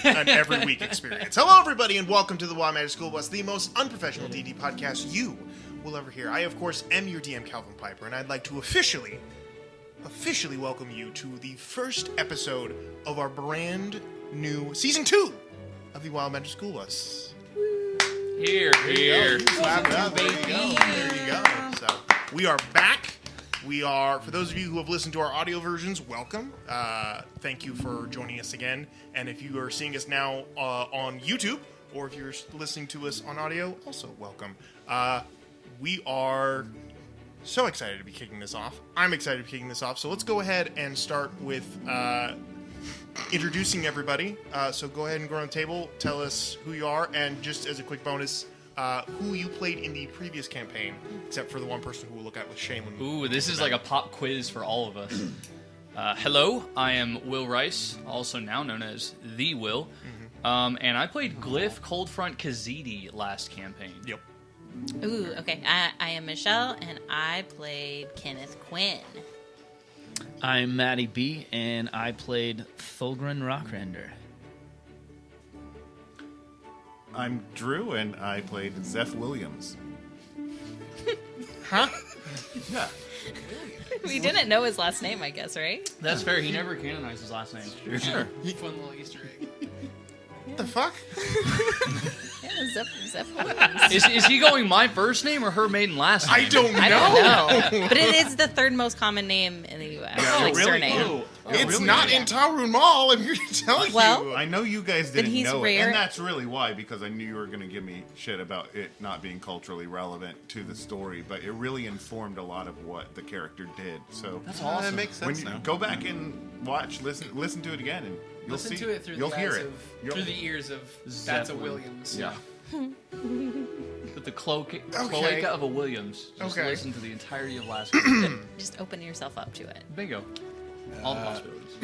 an every week experience. Hello, everybody, and welcome to the Wild Magic School Bus, the most unprofessional D&D podcast you will ever hear. I, of course, am your DM, Calvin Piper, and I'd like to officially welcome you to the first episode of our brand new Season 2 of the Wild Magic School Bus. Here. Slap it up. There you go. So, we are back. We are, for those of you who have listened to our audio versions, welcome. Thank you for joining us again. And if you are seeing us now on YouTube, or if you're listening to us on audio, also welcome. We are so excited to be kicking this off. I'm excited to be kicking this off. So let's go ahead and start with introducing everybody. So go ahead and go around the table, tell us who you are, and just as a quick bonus, who you played in the previous campaign, except for the one person who we'll look at with Shane. Ooh, this is like a pop quiz for all of us. Hello, I am Will Rice, also now known as The Will, and I played Glyph Coldfront Khaziiti last campaign. Yep. Ooh, okay. I am Michelle, and I played Kenneth Quinn. I'm Maddie B, and I played Thulgrin Rockrender. I'm Drew, and I played Zeph Williams. Huh? Yeah. We didn't know his last name, I guess, right? That's fair, he never canonized his last name. Sure. Fun little Easter egg. What the fuck? Yeah, Zeph Williams. Is he going my first name or her maiden last name? I don't know. I don't know. But it is the third most common name in the U.S. like really? surname. It's really? not in Tailor Mall, I'm here to tell Well, you. I know you guys Then didn't he's know rare. it, and that's really why, because I knew you were going to give me shit about it not being culturally relevant to the story, but it really informed a lot of what the character did. So That's awesome. That makes when sense you now. go back and watch, listen to it again, and you'll Listen see. to it through you'll the hear eyes it. of through the ears of that's a Williams. Yeah. With the cloaca of a Williams. Just Okay. listen to the entirety of last campaign. just open yourself up to it. Bingo. All the possibilities.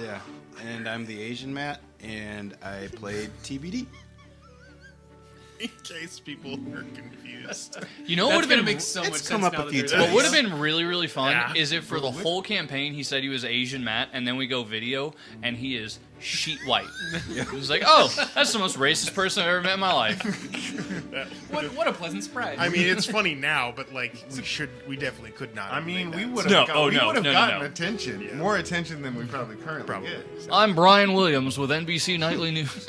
Yeah, and I'm the Asian Matt, and I played TBD. In case people are confused. You know what That's would have gonna been make so much sense come up now a that few there's times. What would have been really, really fun Yeah. is if for the whole campaign he said he was Asian Matt, and then we go video, and he is sheet white. He was like, oh, that's the most racist person I've ever met in my life. What a pleasant surprise. I mean, it's funny now, but like we definitely could not. I have mean, made we that. would No, have oh, we no, would have no, no, gotten no. attention, Yeah. more attention than we probably currently Probably. get. I'm Brian Williams with NBC Nightly News.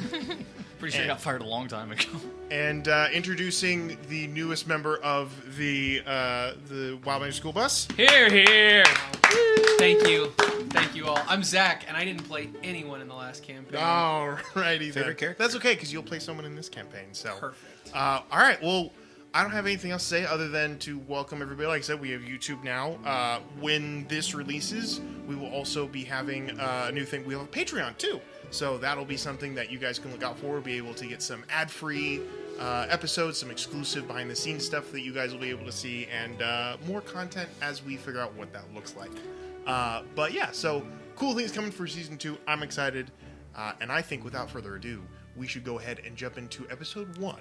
Pretty sure he got fired a long time ago. And introducing the newest member of the Wild Magic School Bus. Here. Thank you all. I'm Zach, and I didn't play anyone in the last campaign. Alrighty, Favorite character? That's okay because you'll play someone in this campaign. So Perfect. all right. Well, I don't have anything else to say other than to welcome everybody. Like I said, we have YouTube now. When this releases, we will also be having a new thing. We have a Patreon too. So that'll be something that you guys can look out for. We'll be able to get some ad-free episodes, some exclusive behind-the-scenes stuff that you guys will be able to see, and more content as we figure out what that looks like. But yeah, so cool things coming for Season 2. I'm excited. And I think without further ado, we should go ahead and jump into Episode 1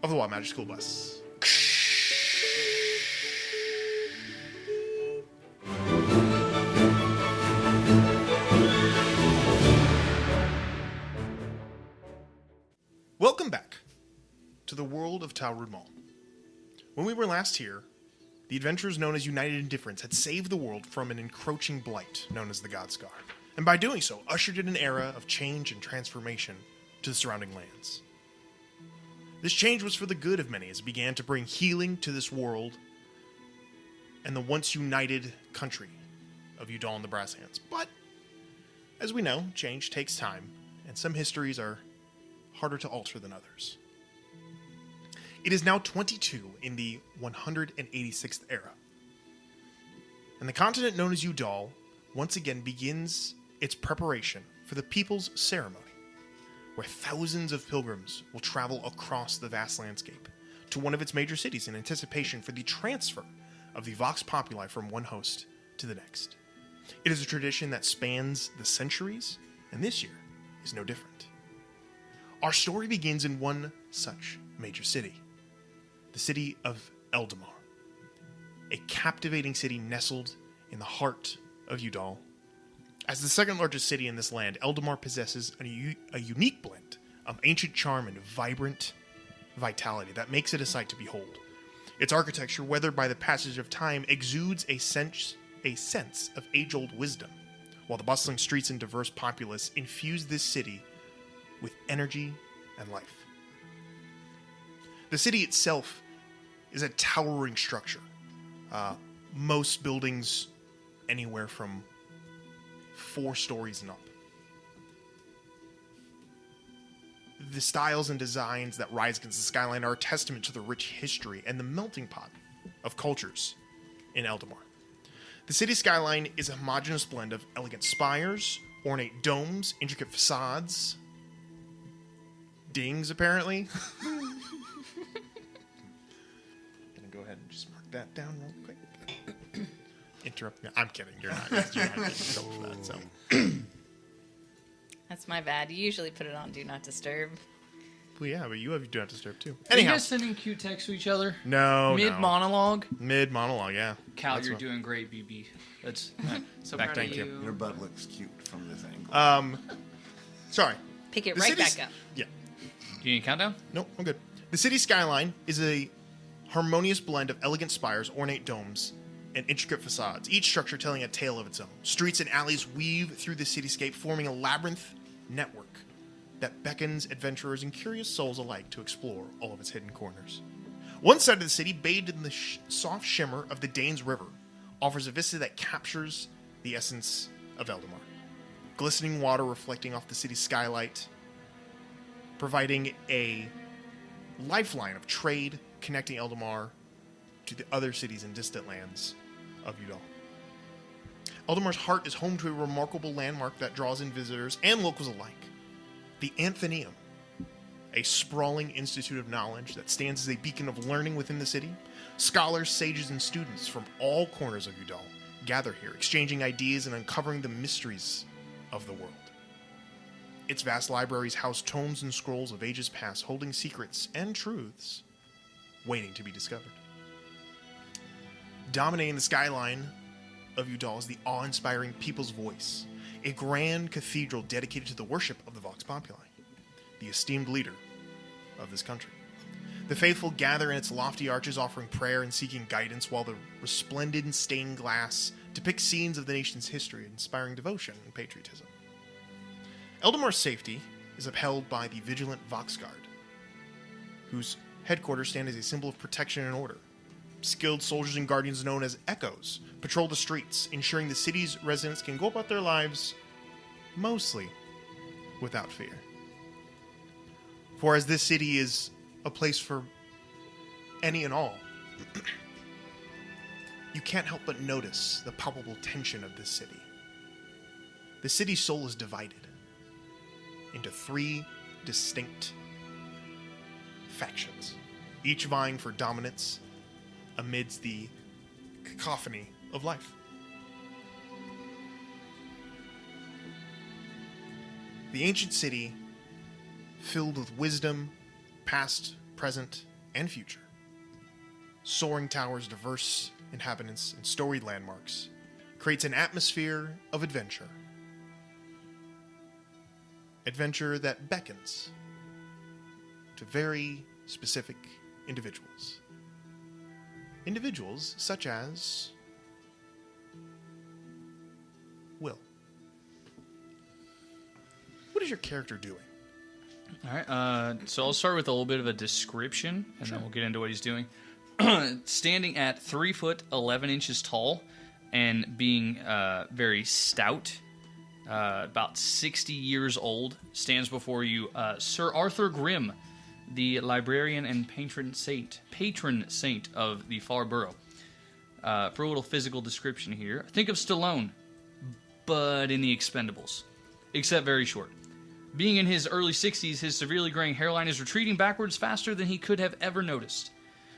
of the Wild Magic School Bus. Welcome back to the world of Tailor Mall. When we were last here, the adventurers known as United Indifference had saved the world from an encroaching blight known as the Godscar, and by doing so, ushered in an era of change and transformation to the surrounding lands. This change was for the good of many as it began to bring healing to this world and the once united country of Udall and the Brass Hands. But, as we know, change takes time, and some histories are harder to alter than others. It is now 22 in the 186th era, and the continent known as Udall once again begins its preparation for the People's Ceremony, where thousands of pilgrims will travel across the vast landscape to one of its major cities in anticipation for the transfer of the Vox Populi from one host to the next. It is a tradition that spans the centuries, and this year is no different. Our story begins in one such major city, the city of Eldamar, a captivating city nestled in the heart of Udall, As the second largest city in this land, Eldamar possesses a unique blend of ancient charm and vibrant vitality that makes it a sight to behold. Its architecture, weathered by the passage of time, exudes a sense of age-old wisdom, while the bustling streets and diverse populace infuse this city with energy and life. The city itself is a towering structure. Most buildings anywhere from 4 stories and up. The styles and designs that rise against the skyline are a testament to the rich history and the melting pot of cultures in Eldamar. The city skyline is a homogeneous blend of elegant spires, ornate domes, intricate facades, dings apparently. Gonna go ahead and just mark that down real quick. Interrupt me. I'm kidding. You're not getting killed for that. So That's my bad. You usually put it on Do Not Disturb. well, yeah, but you have Do Not Disturb too. Are you Anyhow, guys sending cute texts to each other? no, Mid monologue. Mid monologue. Yeah. Cal, That's you're what- doing great, BB. That's So Back proud to of you. Your butt looks cute from this angle. Sorry. Pick it The right city's- back up. Yeah. Do you need a countdown? Nope, I'm good. The city skyline is a harmonious blend of elegant spires, ornate domes, and intricate facades, each structure telling a tale of its own. Streets and alleys weave through the cityscape, forming a labyrinth network that beckons adventurers and curious souls alike to explore all of its hidden corners. One side of the city, bathed in the soft shimmer of the Danes River, offers a vista that captures the essence of Eldamar. Glistening water reflecting off the city's skylight, providing a lifeline of trade connecting Eldamar to the other cities and distant lands of Udal. Eldamar's heart is home to a remarkable landmark that draws in visitors and locals alike. The Anthenium, a sprawling institute of knowledge that stands as a beacon of learning within the city. Scholars, sages, and students from all corners of Udal gather here, exchanging ideas and uncovering the mysteries of the world. Its vast libraries house tomes and scrolls of ages past, holding secrets and truths waiting to be discovered. Dominating the skyline of Udal is the awe-inspiring People's Voice, a grand cathedral dedicated to the worship of the Vox Populi, the esteemed leader of this country. The faithful gather in its lofty arches, offering prayer and seeking guidance, while the resplendent stained glass depicts scenes of the nation's history, inspiring devotion and patriotism. Eldamar's safety is upheld by the vigilant Vox Guard, whose headquarters stand as a symbol of protection and order. Skilled soldiers and guardians known as Echoes patrol the streets, ensuring the city's residents can go about their lives mostly without fear. For as this city is a place for any and all, you can't help but notice the palpable tension of this city. The city's soul is divided into 3 distinct factions, each vying for dominance amidst the cacophony of life. The ancient city, filled with wisdom, past, present, and future. Soaring towers, diverse inhabitants, and storied landmarks, creates an atmosphere of adventure. Adventure that beckons to very specific individuals. Individuals such as Will. What is your character doing? All right. So I'll start with a little bit of a description, and then we'll get into what he's doing. Standing at 3 foot 11 inches tall, and being very stout, about 60 years old, stands before you Sir Arthur Grimm, the librarian and patron saint of the Far Borough. For a little physical description here, think of Stallone, but in the Expendables, except very short. Being in his early 60s, his severely graying hairline is retreating backwards faster than he could have ever noticed.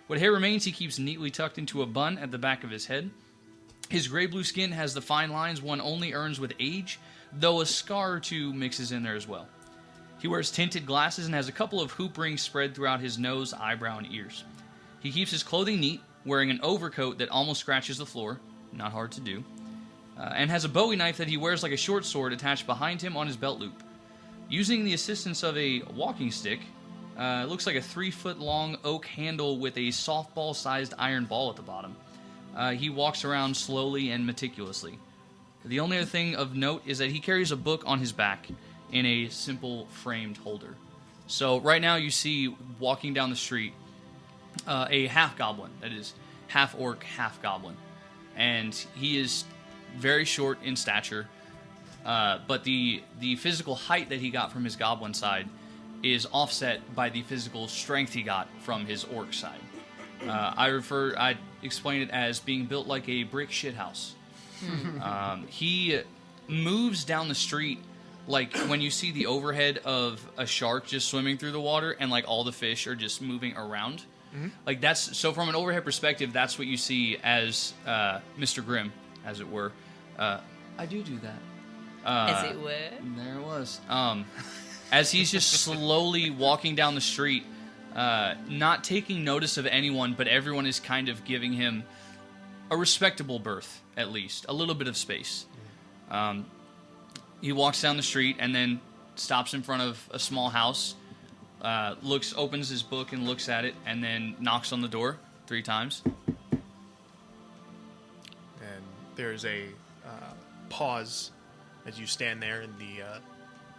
What hair remains, he keeps neatly tucked into a bun at the back of his head. His gray-blue skin has the fine lines one only earns with age, though a scar or two mixes in there as well. He wears tinted glasses and has a couple of hoop rings spread throughout his nose, eyebrow, and ears. He keeps his clothing neat, wearing an overcoat that almost scratches the floor. Not hard to do. and has a bowie knife that he wears like a short sword attached behind him on his belt loop. Using the assistance of a walking stick, it looks like a 3-foot-long oak handle with a softball-sized iron ball at the bottom. He walks around slowly and meticulously. The only other thing of note is that he carries a book on his back in a simple framed holder. So right now you see walking down the street a half-goblin, that is, half-orc, half-goblin. And he is very short in stature, but the physical height that he got from his goblin side is offset by the physical strength he got from his orc side. I explain it as being built like a brick shithouse. He moves down the street like when you see the overhead of a shark just swimming through the water and like all the fish are just moving around. Like that's so from an overhead perspective, that's what you see as Mr. Grimm, as it were. I do that. As it were. There it was. As he's just slowly walking down the street, not taking notice of anyone, but everyone is kind of giving him a respectable berth, at least. A little bit of space. He walks down the street and then stops in front of a small house, opens his book and looks at it, and then knocks on the door 3 times. And there's a pause as you stand there in the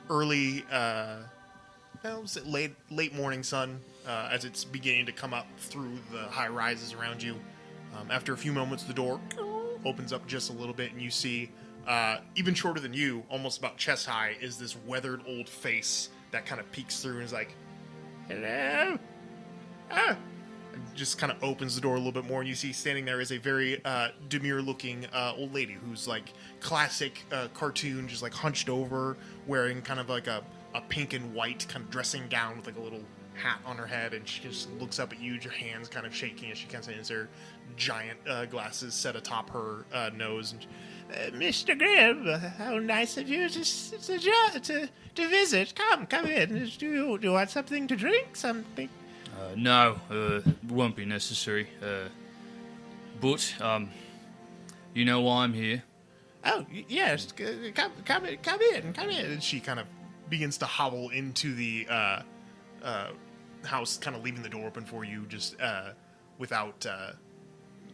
early, late morning sun as it's beginning to come up through the high rises around you. After a few moments, the door opens up just a little bit, and you see, even shorter than you, almost about chest high, is this weathered old face that kind of peeks through and is like, "Hello?" And just kind of opens the door a little bit more, and you see standing there is a very demure-looking old lady who's like classic cartoon, just like hunched over, wearing kind of like a pink and white kind of dressing gown with like a little hat on her head, and she just looks up at you, your hands kind of shaking as she kind of has her giant glasses set atop her nose. And, Mr. Grimm, how nice of you to visit. Come in. Do you want something to drink? Something? No, won't be necessary. But you know why I'm here. Oh, yes. Come in. And she kind of begins to hobble into the house, kind of leaving the door open for you, just without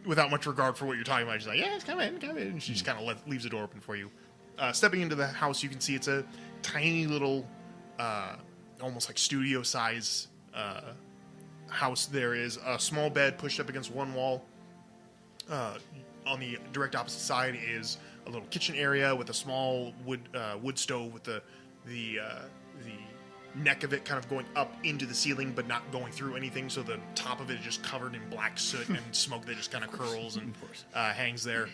much regard for what you're talking about. She's like, yes, come in. And she just kind of leaves the door open for you. Stepping into the house, you can see it's a tiny little, almost like studio size house. There is a small bed pushed up against one wall. On the direct opposite side is a little kitchen area with a small wood stove with the neck of it kind of going up into the ceiling but not going through anything, so the top of it is just covered in black soot and smoke that just kind of curls and hangs there.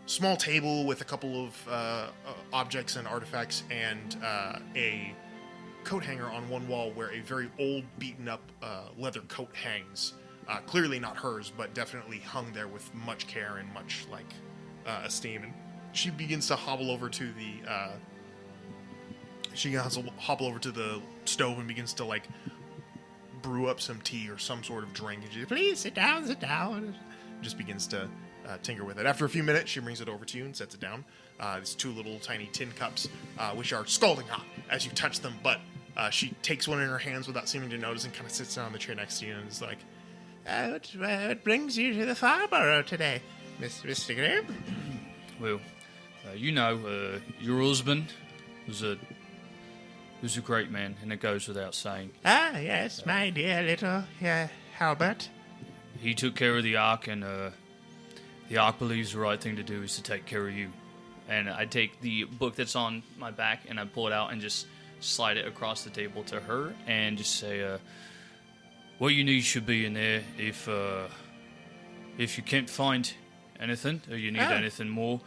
Small table with a couple of objects and artifacts, and a coat hanger on one wall where a very old, beaten-up leather coat hangs. Clearly not hers, but definitely hung there with much care and much esteem. And she begins to hobble over to the stove and begins to brew up some tea or some sort of drink. And she, please sit down. And just begins to tinker with it. After a few minutes, she brings it over to you and sets it down. These 2 little tiny tin cups, which are scalding hot as you touch them. But she takes one in her hands without seeming to notice and kind of sits down on the chair next to you and is like, what brings you to the Farborough today, Mr. Grimm? Well, your husband was a great man, and it goes without saying. Ah, yes, my dear little Halbert. He took care of the Ark, and the Ark believes the right thing to do is to take care of you. And I take the book that's on my back, and I pull it out and just slide it across the table to her, and just say, what you need should be in there. If you can't find anything, or you need anything more,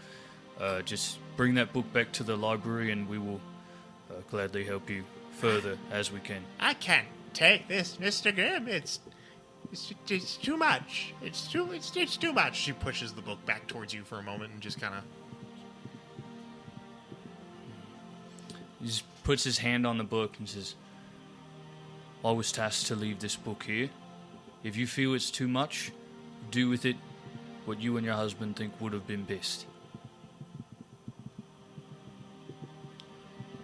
just bring that book back to the library, and we will gladly help you further as we can. I can't take this, Mr. Grimm. It's too much. It's too much. She pushes the book back towards you for a moment and just kind of... He just puts his hand on the book and says, I was tasked to leave this book here. If you feel it's too much, do with it what you and your husband think would have been best.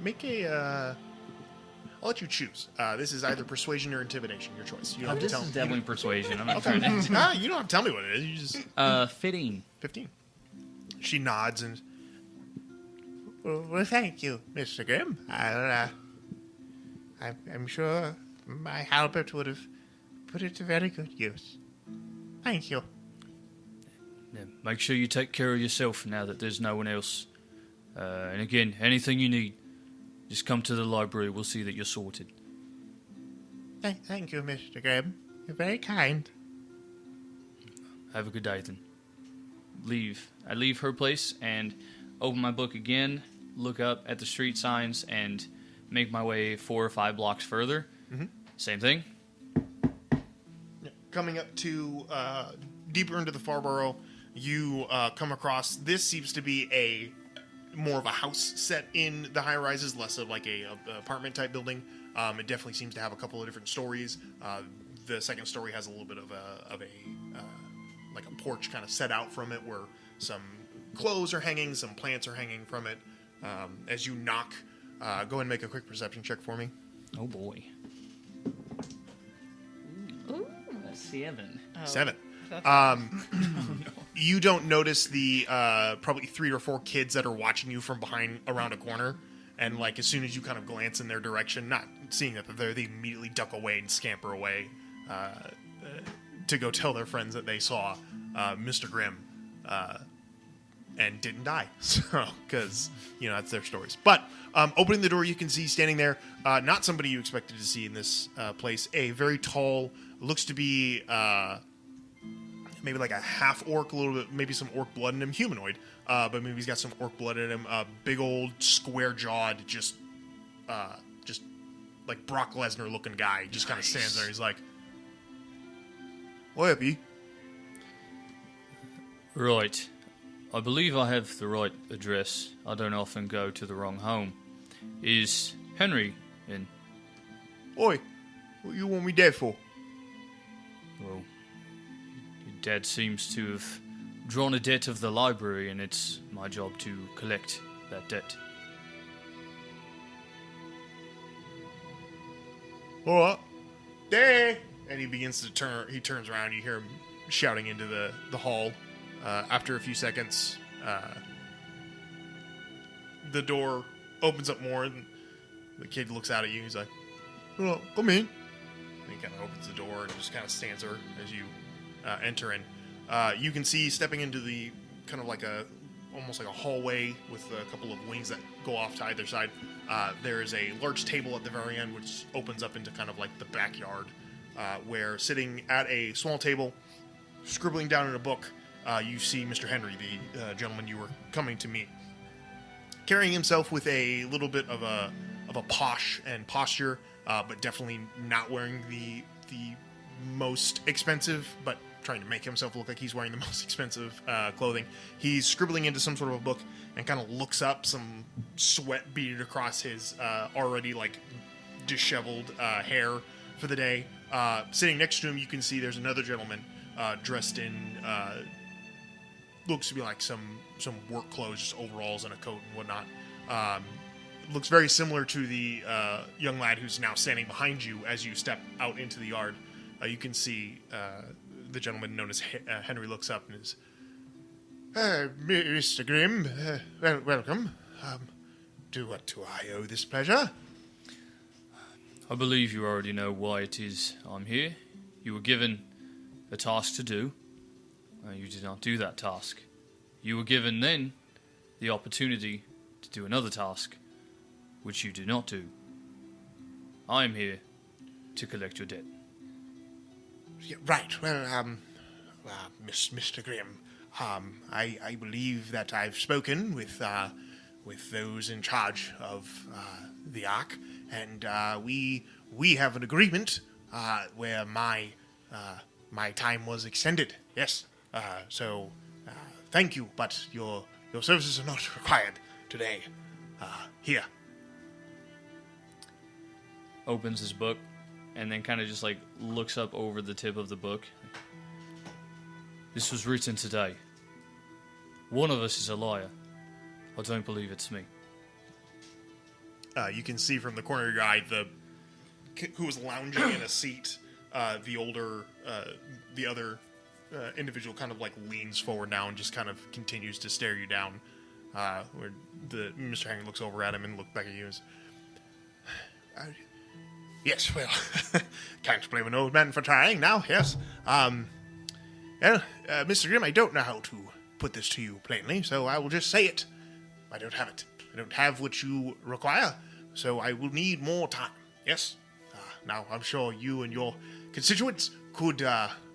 Make a. I'll let you choose. This is either persuasion or intimidation. Your choice. You don't have to This tell is me. definitely persuasion. I'm not Okay. trying to. You don't have to tell me what it is. You just 15. 15. She nods and. Well, thank you, Mr. Grimm. I'm sure my halberd would have put it to very good use. Thank you. Yeah, make sure you take care of yourself now that there's no one else. And again, anything you need, just come to the library. We'll see that you're sorted. Thank you, Mr. Grimm. You're very kind. Have a good day then. I leave her place and open my book again, look up at the street signs, and make my way 4 or 5 blocks further. Mm-hmm. Same thing. Coming up to deeper into the Farborough, you come across, this seems to be more of a house set in the high rises, less of like a apartment type building. It definitely seems to have a couple of different stories. The second story has a little bit of a like a porch kind of set out from it, where some clothes are hanging, some plants are hanging from it. As you knock, go ahead and make a quick perception check for me. Oh boy. Ooh. 7. Oh. 7. You don't notice the probably 3 or 4 kids that are watching you from behind around a corner, and like as soon as you kind of glance in their direction, not seeing that they're there, they immediately duck away and scamper away to go tell their friends that they saw Mr. Grimm and didn't die. So, because that's their stories. But opening the door, you can see standing there, not somebody you expected to see in this place, a very tall, looks to be maybe like a half orc, a little bit, maybe some orc blood in him, humanoid, but maybe he's got some orc blood in him. Big old square jawed, just like Brock Lesnar looking guy, just kind of stands there. He's like, "What up, Right. I believe I have the right address. I don't often go to the wrong home. Is Henry in? Oi, what you want me dead for?" Well, your dad seems to have drawn a debt of the library, and it's my job to collect that debt. All right, there. And he begins to turn. He turns around. You hear him shouting into the hall. After a few seconds, the door opens up more, and the kid looks out at you. He's like, "Oh, come in." And he kind of opens the door and just kind of stands there as you enter in. You can see stepping into the kind of like almost like a hallway with a couple of wings that go off to either side. There is a large table at the very end, which opens up into kind of like the backyard, where sitting at a small table, scribbling down in a book, you see Mr. Henry, the gentleman you were coming to meet, carrying himself with a little bit of a posh and posture, but definitely not wearing the most expensive, but trying to make himself look like he's wearing the most expensive clothing. He's scribbling into some sort of a book and kind of looks up, some sweat beaded across his already like disheveled hair for the day. Sitting next to him, you can see there's another gentleman dressed in looks to be like some work clothes, just overalls and a coat and whatnot. Looks very similar to the young lad who's now standing behind you as you step out into the yard. You can see the gentleman known as Henry looks up and is, "Mr. Grimm, welcome. To what do I owe this pleasure?" I believe you already know why it is I'm here. You were given a task to do. You did not do that task. You were given then the opportunity to do another task, which you did not do. I am here to collect your debt. Yeah, right. Well, Mr. Grimm, I believe that I've spoken with those in charge of the Ark, and we have an agreement where my time was extended. Yes. So thank you, but your services are not required today. Here. Opens his book, and then kind of just like looks up over the tip of the book. This was written today. One of us is a liar. I don't believe it's me. You can see from the corner of your eye who was lounging in a seat. The other individual kind of like leans forward now and just kind of continues to stare you down. Where Mr. Henry looks over at him and looks back at you. Yes, well, can't blame an old man for trying now. Yes. Mr. Grimm, I don't know how to put this to you plainly, so I will just say it. I don't have it. I don't have what you require, so I will need more time. Yes. Now, I'm sure you and your constituents could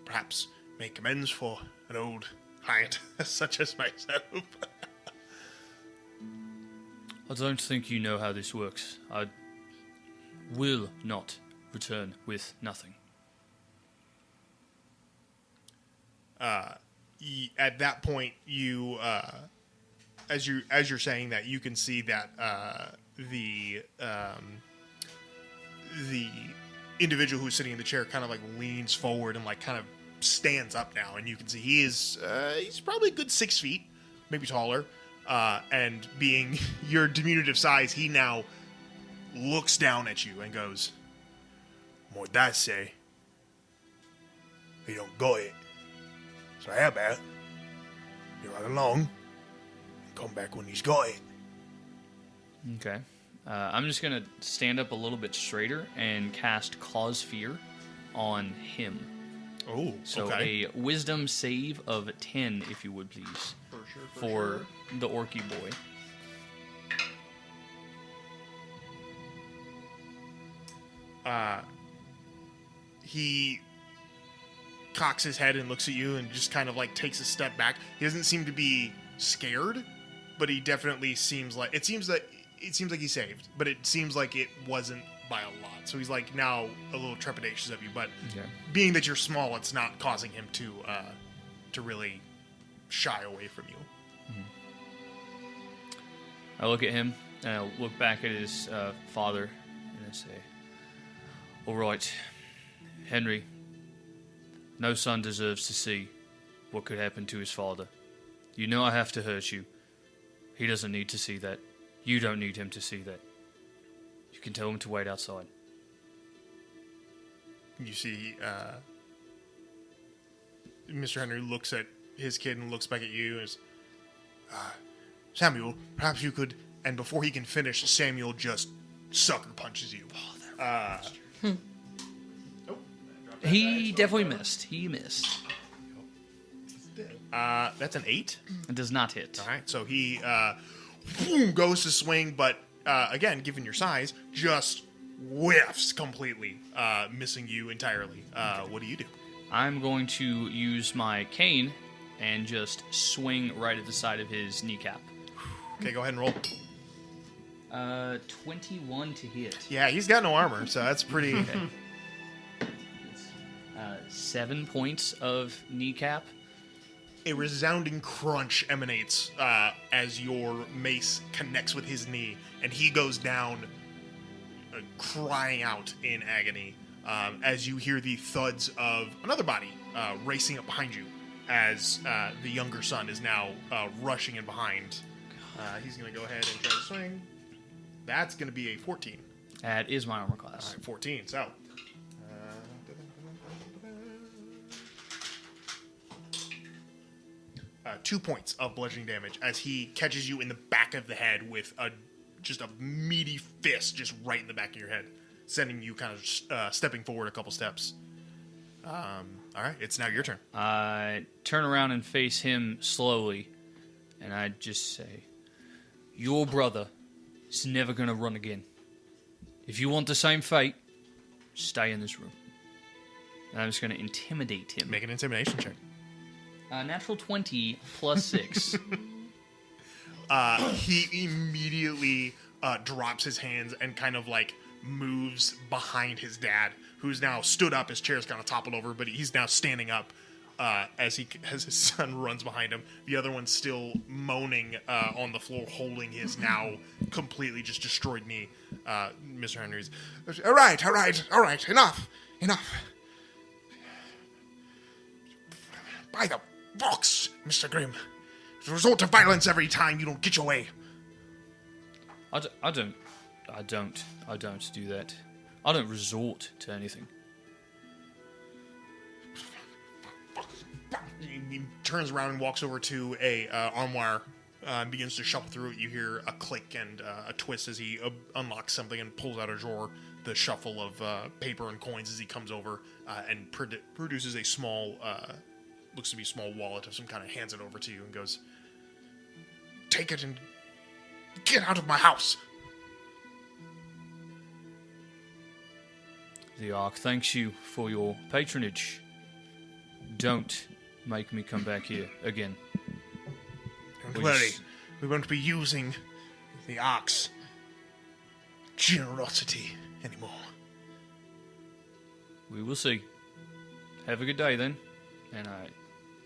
perhaps make amends for an old client such as myself. I don't think you know how this works. I will not return with nothing. At that point, you, as you're saying that, you can see that the individual who's sitting in the chair kind of like leans forward and like kind of stands up now, and you can see he's probably a good 6 feet, maybe taller, and being your diminutive size, he now looks down at you and goes, "What I say? You don't got it. So how about you run along and come back when he's got it?" Okay. I'm just going to stand up a little bit straighter and cast Cause Fear on him. Oh, So okay. a wisdom save of 10, if you would please, for the orky boy. He cocks his head and looks at you and just kind of like takes a step back. He doesn't seem to be scared, but he definitely seems like he saved, but it seems like it wasn't by a lot. So he's like now a little trepidatious of you, but Okay. being that you're small, it's not causing him to really shy away from you. I look at him, and I look back at his father, and I say, "All right, Henry, no son deserves to see what could happen to his father. You know I have to hurt you. He doesn't need to see that. You don't need him to see that. You can tell him to wait outside." You see, Mr. Henry looks at his kid and looks back at you and says, "Samuel, perhaps you could," and before he can finish, Samuel just sucker punches you. He definitely missed. He missed. That's an 8. It does not hit. All right, so he goes to swing, but again, given your size, just whiffs completely, missing you entirely. What do you do? I'm going to use my cane and just swing right at the side of his kneecap. Okay, go ahead and roll. 21 to hit. Yeah, he's got no armor, so that's pretty... 7 points of kneecap. A resounding crunch emanates as your mace connects with his knee, and he goes down, crying out in agony, as you hear the thuds of another body racing up behind you, as the younger son is now rushing in behind. He's going to go ahead and try to swing. That's going to be a 14. That is my armor All class. right, 14. So, 2 points of bludgeoning damage as he catches you in the back of the head with just a meaty fist just right in the back of your head, sending you kind of stepping forward a couple steps. All right, it's now your turn. I turn around and face him slowly, and I just say, "Your brother is never going to run again. If you want the same fate, stay in this room." And I'm just going to intimidate him. Make an intimidation check. Natural 20 plus 6. He immediately drops his hands and kind of like moves behind his dad, who's now stood up. His chair's kind of toppled over, but he's now standing up as his son runs behind him. The other one's still moaning on the floor, holding his now completely just destroyed knee. Mr. Henry's, all right, enough. By the box, Mr. Grimm. It's a resort to violence every time you don't get your way. I don't I don't do that. I don't resort to anything. He turns around and walks over to a armoire and begins to shuffle through it. You hear a click and a twist as he unlocks something and pulls out a drawer. The shuffle of paper and coins as he comes over and produces a small, looks to be a small wallet of some kind, of hands it over to you and goes, "Take it and get out of my house." The Ark thanks you for your patronage. Don't make me come back here again. Don't worry, we won't be using the Ark's generosity anymore. We will see. Have a good day then. And I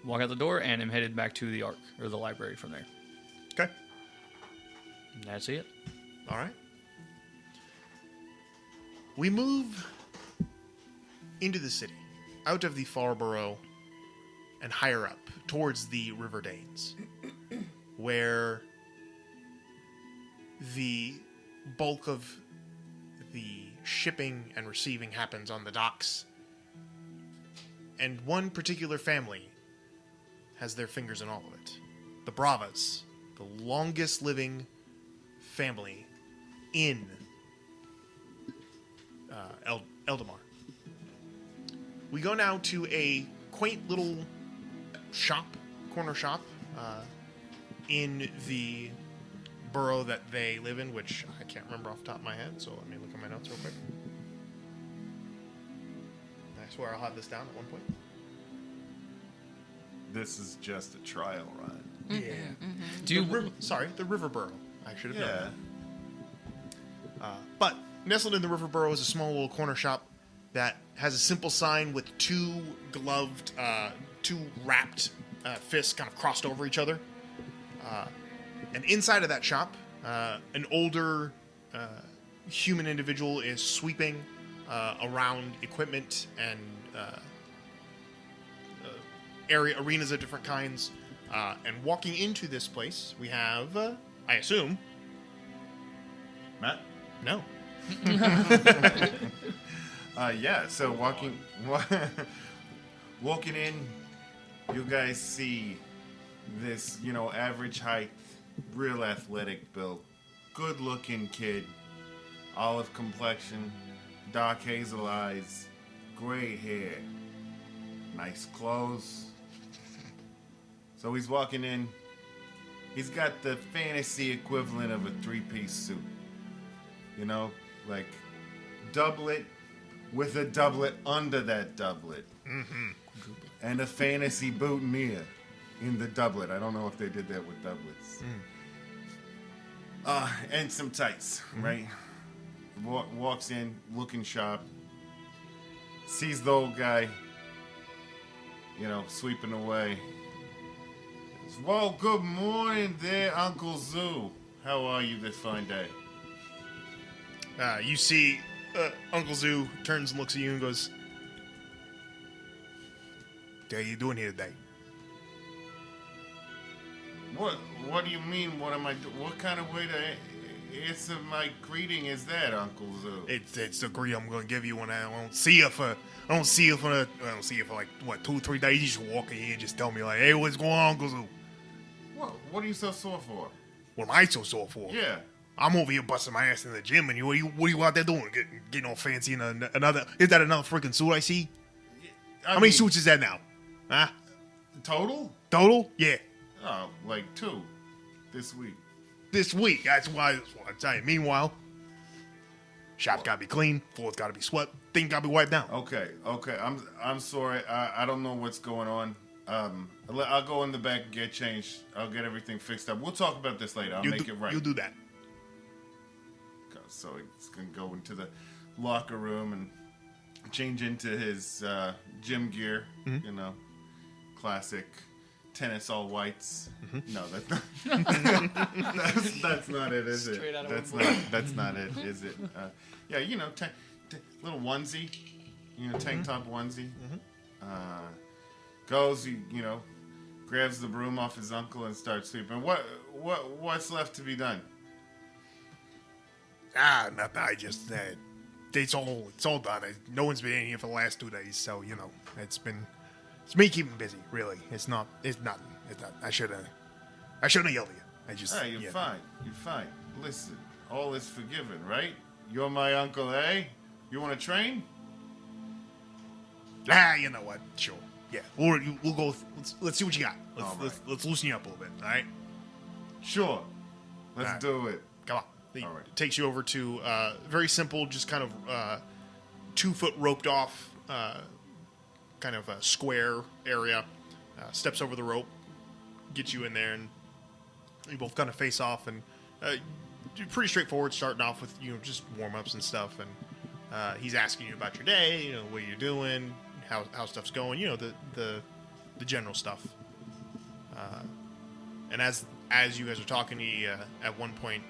walk out the door and am headed back to the Ark, or the library from there. Okay. And that's it. All right. We move into the city, out of the Farborough and higher up, towards the River Danes, where the bulk of the shipping and receiving happens on the docks. And one particular family has their fingers in all of it. The Bravas, the longest living family in Eldamar. We go now to a quaint little shop, corner shop, in the borough that they live in, which I can't remember off the top of my head, so let me look at my notes real quick. I swear I'll have this down at one point. This is just a trial run. Yeah. Do you... The river borough. I should have known Yeah. that. But nestled in the river borough is a small little corner shop that has a simple sign with two wrapped fists kind of crossed over each other. And inside of that shop, an older human individual is sweeping around equipment and arenas of different kinds. And walking into this place, we have, I assume... Matt? No. Yeah, so walking in, you guys see this, average height, real athletic build, good looking kid, olive complexion, dark hazel eyes, gray hair, nice clothes. So he's walking in, he's got the fantasy equivalent of a three-piece suit. Like doublet with a doublet under that doublet. Mm-hmm. And a fantasy boutonniere in the doublet. I don't know if they did that with doublets. And some tights, right? Walks in, looking sharp. Sees the old guy, sweeping away. Says, "Well, good morning there, Uncle Zoo. How are you this fine day?" You see Uncle Zoo turns and looks at you and goes, "What are you doing here today?" What do you mean? What am I doing? What kind of way to answer my greeting is that, Uncle Zoo? It's the greeting I'm going to give you when I don't see you for like 2-3 days. You just walk in here and just tell me like, "Hey, what's going on, Uncle Zoo?" What are you so sore for? What am I so sore for? Yeah. I'm over here busting my ass in the gym, and what are you out there doing? Getting all fancy in another? Is that another freaking suit I see? How many suits is that now? Huh? Total? Total? Yeah. Oh, like 2 this week. This week. That's why I'm telling you. Meanwhile, shop's gotta be clean, floor's gotta be swept, things gotta be wiped down. Okay. I'm sorry. I don't know what's going on. I'll go in the back and get changed. I'll get everything fixed up. We'll talk about this later. I'll make it right. You do that. So he's gonna go into the locker room and change into his gym gear. Mm-hmm. Classic tennis all whites. Mm-hmm. No, that's not it, is Straight it? out of That's not it, is it? Yeah, little onesie, tank top onesie. Mm-hmm. Goes, grabs the broom off his uncle and starts sweeping. What's left to be done? Nothing. I just it's all done. No one's been in here for the last 2 days, so it's me keeping busy. Really, it's nothing. It's not. I shouldn't have yelled at you. I just. Hey, you're fine. You're fine. Listen, all is forgiven, right? You're my uncle, eh? You want to train? You know what? Sure. Yeah, we'll go. Let's see what you got. Let's loosen you up a little bit. All right. Sure. Let's All right. do it. Come on. It All right. takes you over to very simple, just kind of 2 foot roped off, kind of a square area. Steps over the rope, gets you in there, and you both kind of face off. And pretty straightforward, starting off with just warm ups and stuff. And he's asking you about your day, what you're doing, how stuff's going, the general stuff. And as you guys are talking, he at one point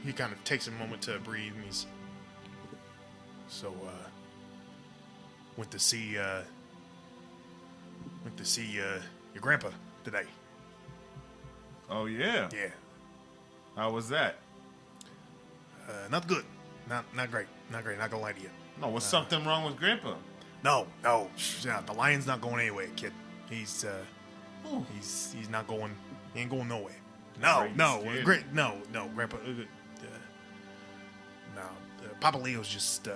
he kind of takes a moment to breathe, and he's went to see your grandpa today. Oh, yeah? Yeah, How was that? not good, not great, not gonna lie to you. No, was something wrong with Grandpa? No, the lion's not going anywhere, kid. He's not going. He ain't going nowhere. No, Right, no, scared. great, no, Grandpa. No, Papa Leo's just.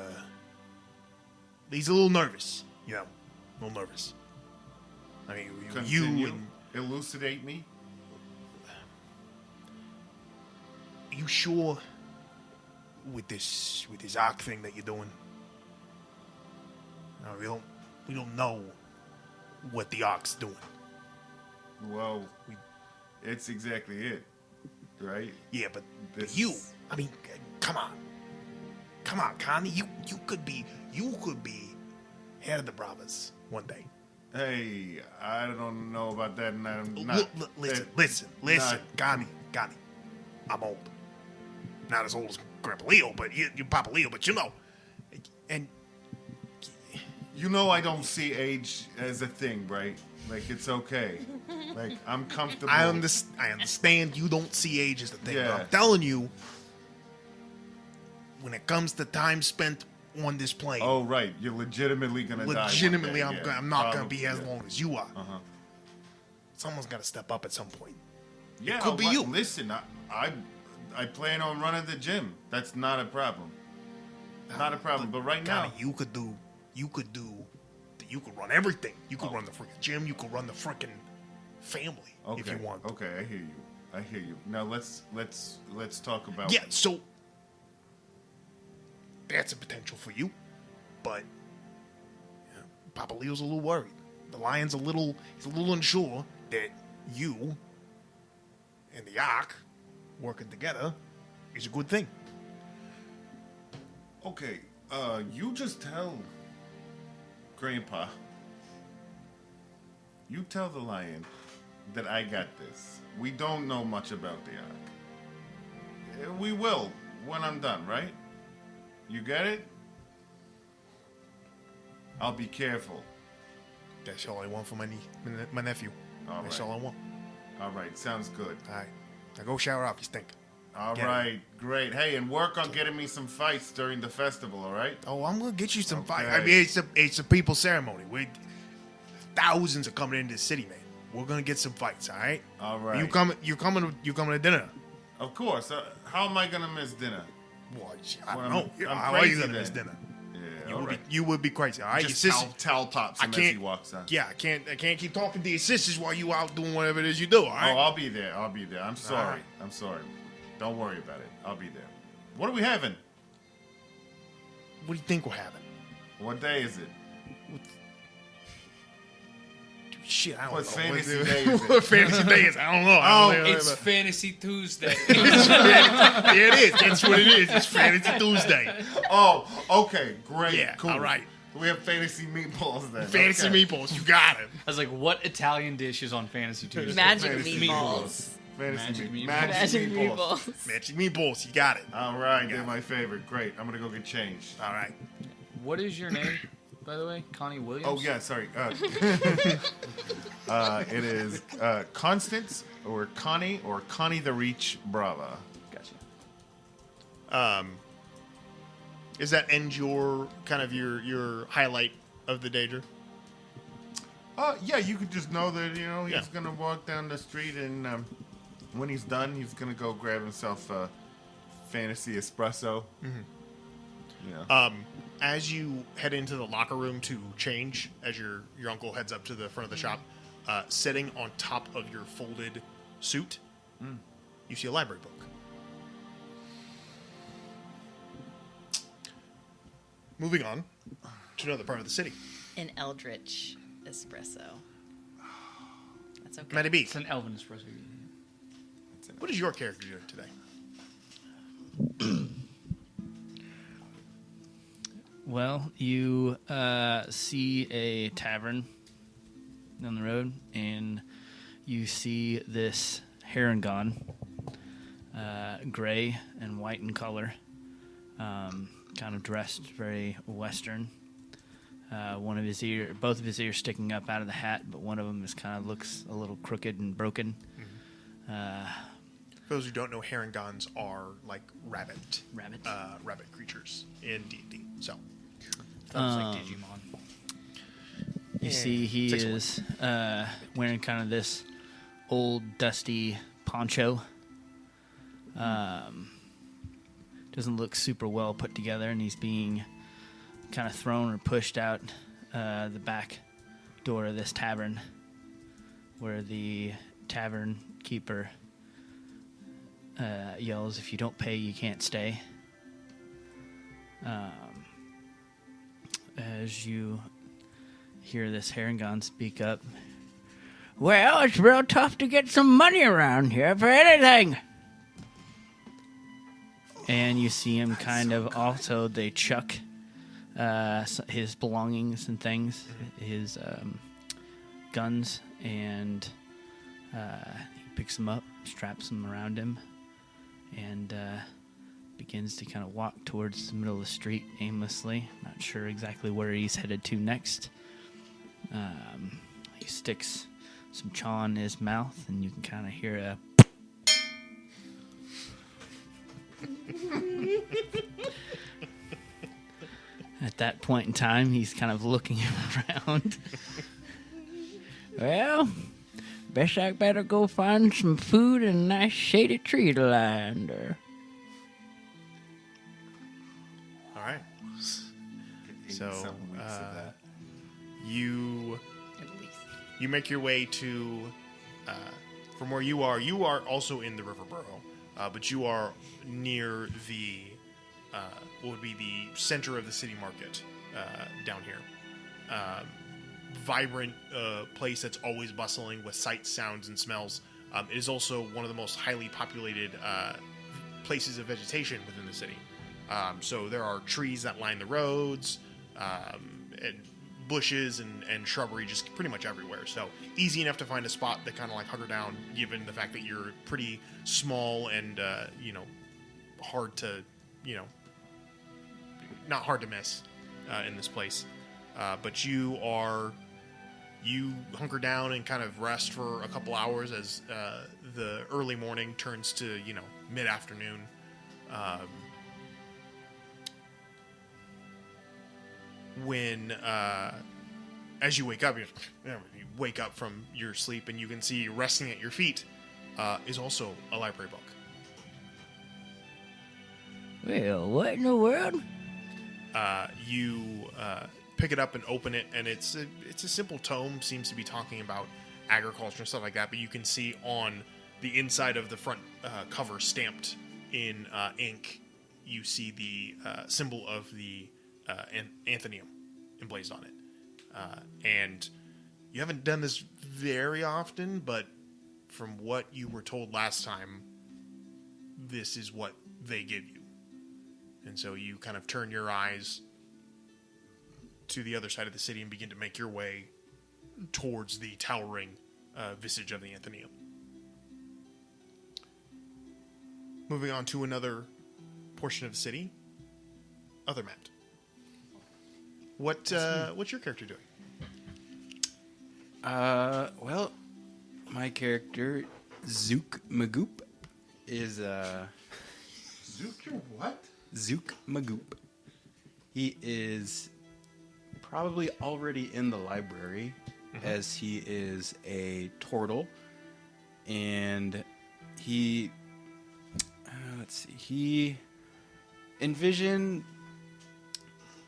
He's a little nervous, a little nervous. I mean, Continue. you and Elucidate me. you sure with this arc thing that you're doing? No, we don't know what the arc's doing. Well, it's exactly it, right? Yeah, but This- you, I mean, come on, Connie, you could be head of the Bravas one day. Hey, I don't know about that, and I'm not. Listen, not- Connie, I'm old, not as old as Grandpa Leo, but you Papa Leo, but and I don't see age as a thing, right? Like, it's okay. Like, I'm comfortable. I understand you don't see age as the thing, but Yeah. I'm telling you, when it comes to time spent on this plane, Oh, right. You're legitimately gonna die. legitimately, one day, yeah. I'm not gonna Probably, be as yeah. long as you are. Uh-huh. Someone's got to step up at some point. Yeah, could be you. Listen, I plan on running the gym. That's not a problem. Not a problem. But right now, Connie, you could run everything. You could run the freaking gym. You could run the freaking family if you want. Okay, I hear you. Now let's talk about. Yeah, so that's a potential for you, but Papa Leo's a little worried. The lion's he's a little unsure that you and the Ark working together is a good thing. Okay, you just tell Grandpa. You tell the lion that I got this. We don't know much about the Ark. We will when I'm done, right? You get it? I'll be careful. That's all I want for my nephew. All That's right. all I want. All right, sounds good. All right, now go shower off. You stink. All Get it. right, great. Hey, and work on getting me some fights during the festival, all right? Oh, I'm gonna get you some fight. Okay. I mean, it's a people's ceremony. Thousands are coming into the city, man. We're gonna get some fights, all right? All right. You coming to dinner? Of course. How am I gonna miss dinner? Well, I Well, don't know. I'm How are you crazy gonna miss then. dinner? Yeah, You all would right. be, you would be crazy, all right? Just Your sister, towel pops I him as he can't. walks on. Yeah, I can't keep talking to your sisters while you out doing whatever it is you do, all Oh, right? I'll be there. I'm sorry. right. I'm sorry. Don't worry about it. I'll be there. What are we having? What do you think we're having? What day is it? Shit, I don't What know. fantasy day is it? What fantasy day is it? I don't know. I don't know. It's Fantasy Tuesday. Yeah, it is. That's what it is. It's Fantasy Tuesday. Oh, okay. Great. Yeah, Cool. all right. We have fantasy meatballs then. Fantasy Okay. meatballs. You got it. I was like, what Italian dish is on Fantasy Tuesday? Magic Fantasy meatballs. Fantasy Magic meatballs. Magic meatballs. Magic meatballs. You got it. All right, Yeah. they're my favorite. Great. I'm gonna go get changed. All right. What is your name, by the way? Connie Williams? Oh yeah, sorry. It is Constance or Connie the Reach Brava. Gotcha. Does that end your kind of your highlight of the day, Drew? Yeah, you could just know that, he's Yeah. gonna walk down the street, and when he's done, he's gonna go grab himself a fantasy espresso. As you head into the locker room to change, as your uncle heads up to the front of the shop, sitting on top of your folded suit, you see a library book. Moving on to another part of the city. An eldritch espresso. That's okay. Matty B, It's an Elven espresso. what is your character doing today? Well, you see a tavern down the road, and you see this Harangon, gray and white in color, kind of dressed very Western. Both of his ears sticking up out of the hat, but one of them looks a little crooked and broken. For those who don't know, Herringons are like rabbit creatures in D&D. So, Sounds like Digimon. You see he 6'1". is wearing kind of this old, dusty poncho. Doesn't look super well put together, and he's being kind of thrown or pushed out the back door of this tavern, where the tavern keeper yells, "If you don't pay, you can't stay." As you hear this Harangon speak up, "Well, it's real tough to get some money around here for anything." And you see him they chuck his belongings and things, his guns, and he picks them up, straps them around him, and begins to kind of walk towards the middle of the street aimlessly. Not sure exactly where he's headed to next. He sticks some chaw in his mouth, and you can kind of hear a At that point in time, he's kind of looking around. "Well, guess I better go find some food and a nice shady tree to lie under." All right. So, Some weeks of that. you At least. make your way to from where you are. You are also in the river borough, but you are near the what would be the center of the city market down here. Vibrant place that's always bustling with sights, sounds, and smells. It is also one of the most highly populated places of vegetation within the city. So there are trees that line the roads, and bushes and shrubbery just pretty much everywhere. So easy enough to find a spot that kind of like hunker down, given the fact that you're pretty small and hard to not hard to miss in this place. But you hunker down and kind of rest for a couple hours as the early morning turns to mid-afternoon. When as you wake up, you wake up from your sleep, and you can see resting at your feet is also a library book. "Well, what in the world?" You pick it up and open it, and it's a simple tome. Seems to be talking about agriculture and stuff like that. But you can see on the inside of the front cover, stamped in ink, you see the symbol of the Anthenium emblazed on it. And you haven't done this very often, but from what you were told last time, this is what they give you. And so you kind of turn your eyes to the other side of the city and begin to make your way towards the towering visage of the Anthenium. Moving on to another portion of the city, other Matt. What's your character doing? Well, my character, Zook Magoop, is Zook, your what? Zook Magoop. He is probably already in the library, as he is a turtle, and he let's see, he envisioned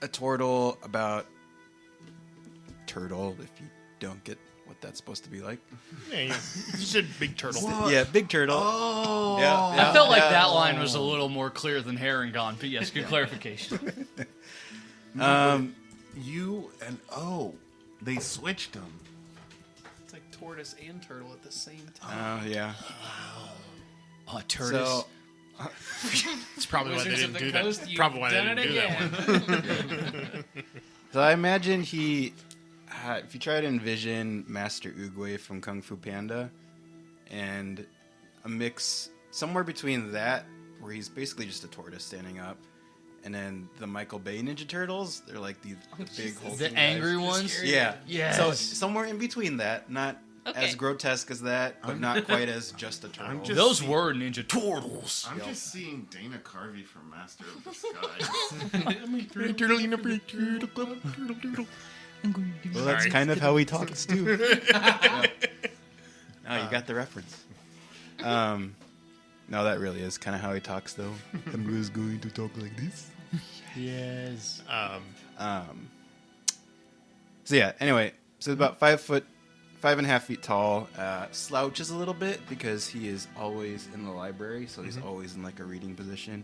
a turtle about turtle, if you don't get what that's supposed to be like. Yeah, you said big turtle. Yeah, big turtle. Oh. Yeah, I felt like that line was a little more clear than Herringon, but yes, good clarification. You and they switched them. It's like tortoise and turtle at the same time. Oh, yeah. Oh, tortoise. So, It's probably why they Wizards didn't of do the Coast, that. you've Probably why they done didn't it do that one. so I imagine he, if you try to envision Master Oogway from Kung Fu Panda, and a mix somewhere between that, where he's basically just a tortoise standing up, and then the Michael Bay Ninja Turtles, they're like the big hulking The guys. angry ones? Yeah. Yes. So somewhere in between that, not Okay. as grotesque as that, but not quite as just a turtle. just- Those were Ninja Turtles. I'm just seeing Dana Carvey from Master of the Sky. Well, that's kind of how he talks too. Yeah. Oh, you got the reference. No, that really is kind of how he talks, though. I'm just going to talk like this. Yes. So yeah. Anyway, so about 5.5 feet tall. Slouches a little bit because he is always in the library, so he's always in like a reading position.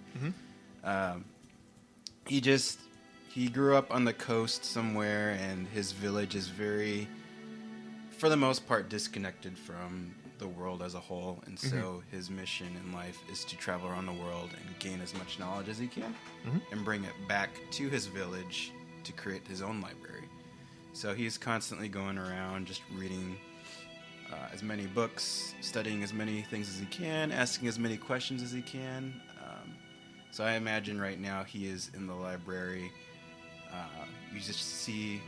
He grew up on the coast somewhere, and his village is very, for the most part, disconnected from the world as a whole. And so his mission in life is to travel around the world and gain as much knowledge as he can and bring it back to his village to create his own library. So he's constantly going around just reading as many books, studying as many things as he can, asking as many questions as he can. So I imagine right now he is in the library. You just see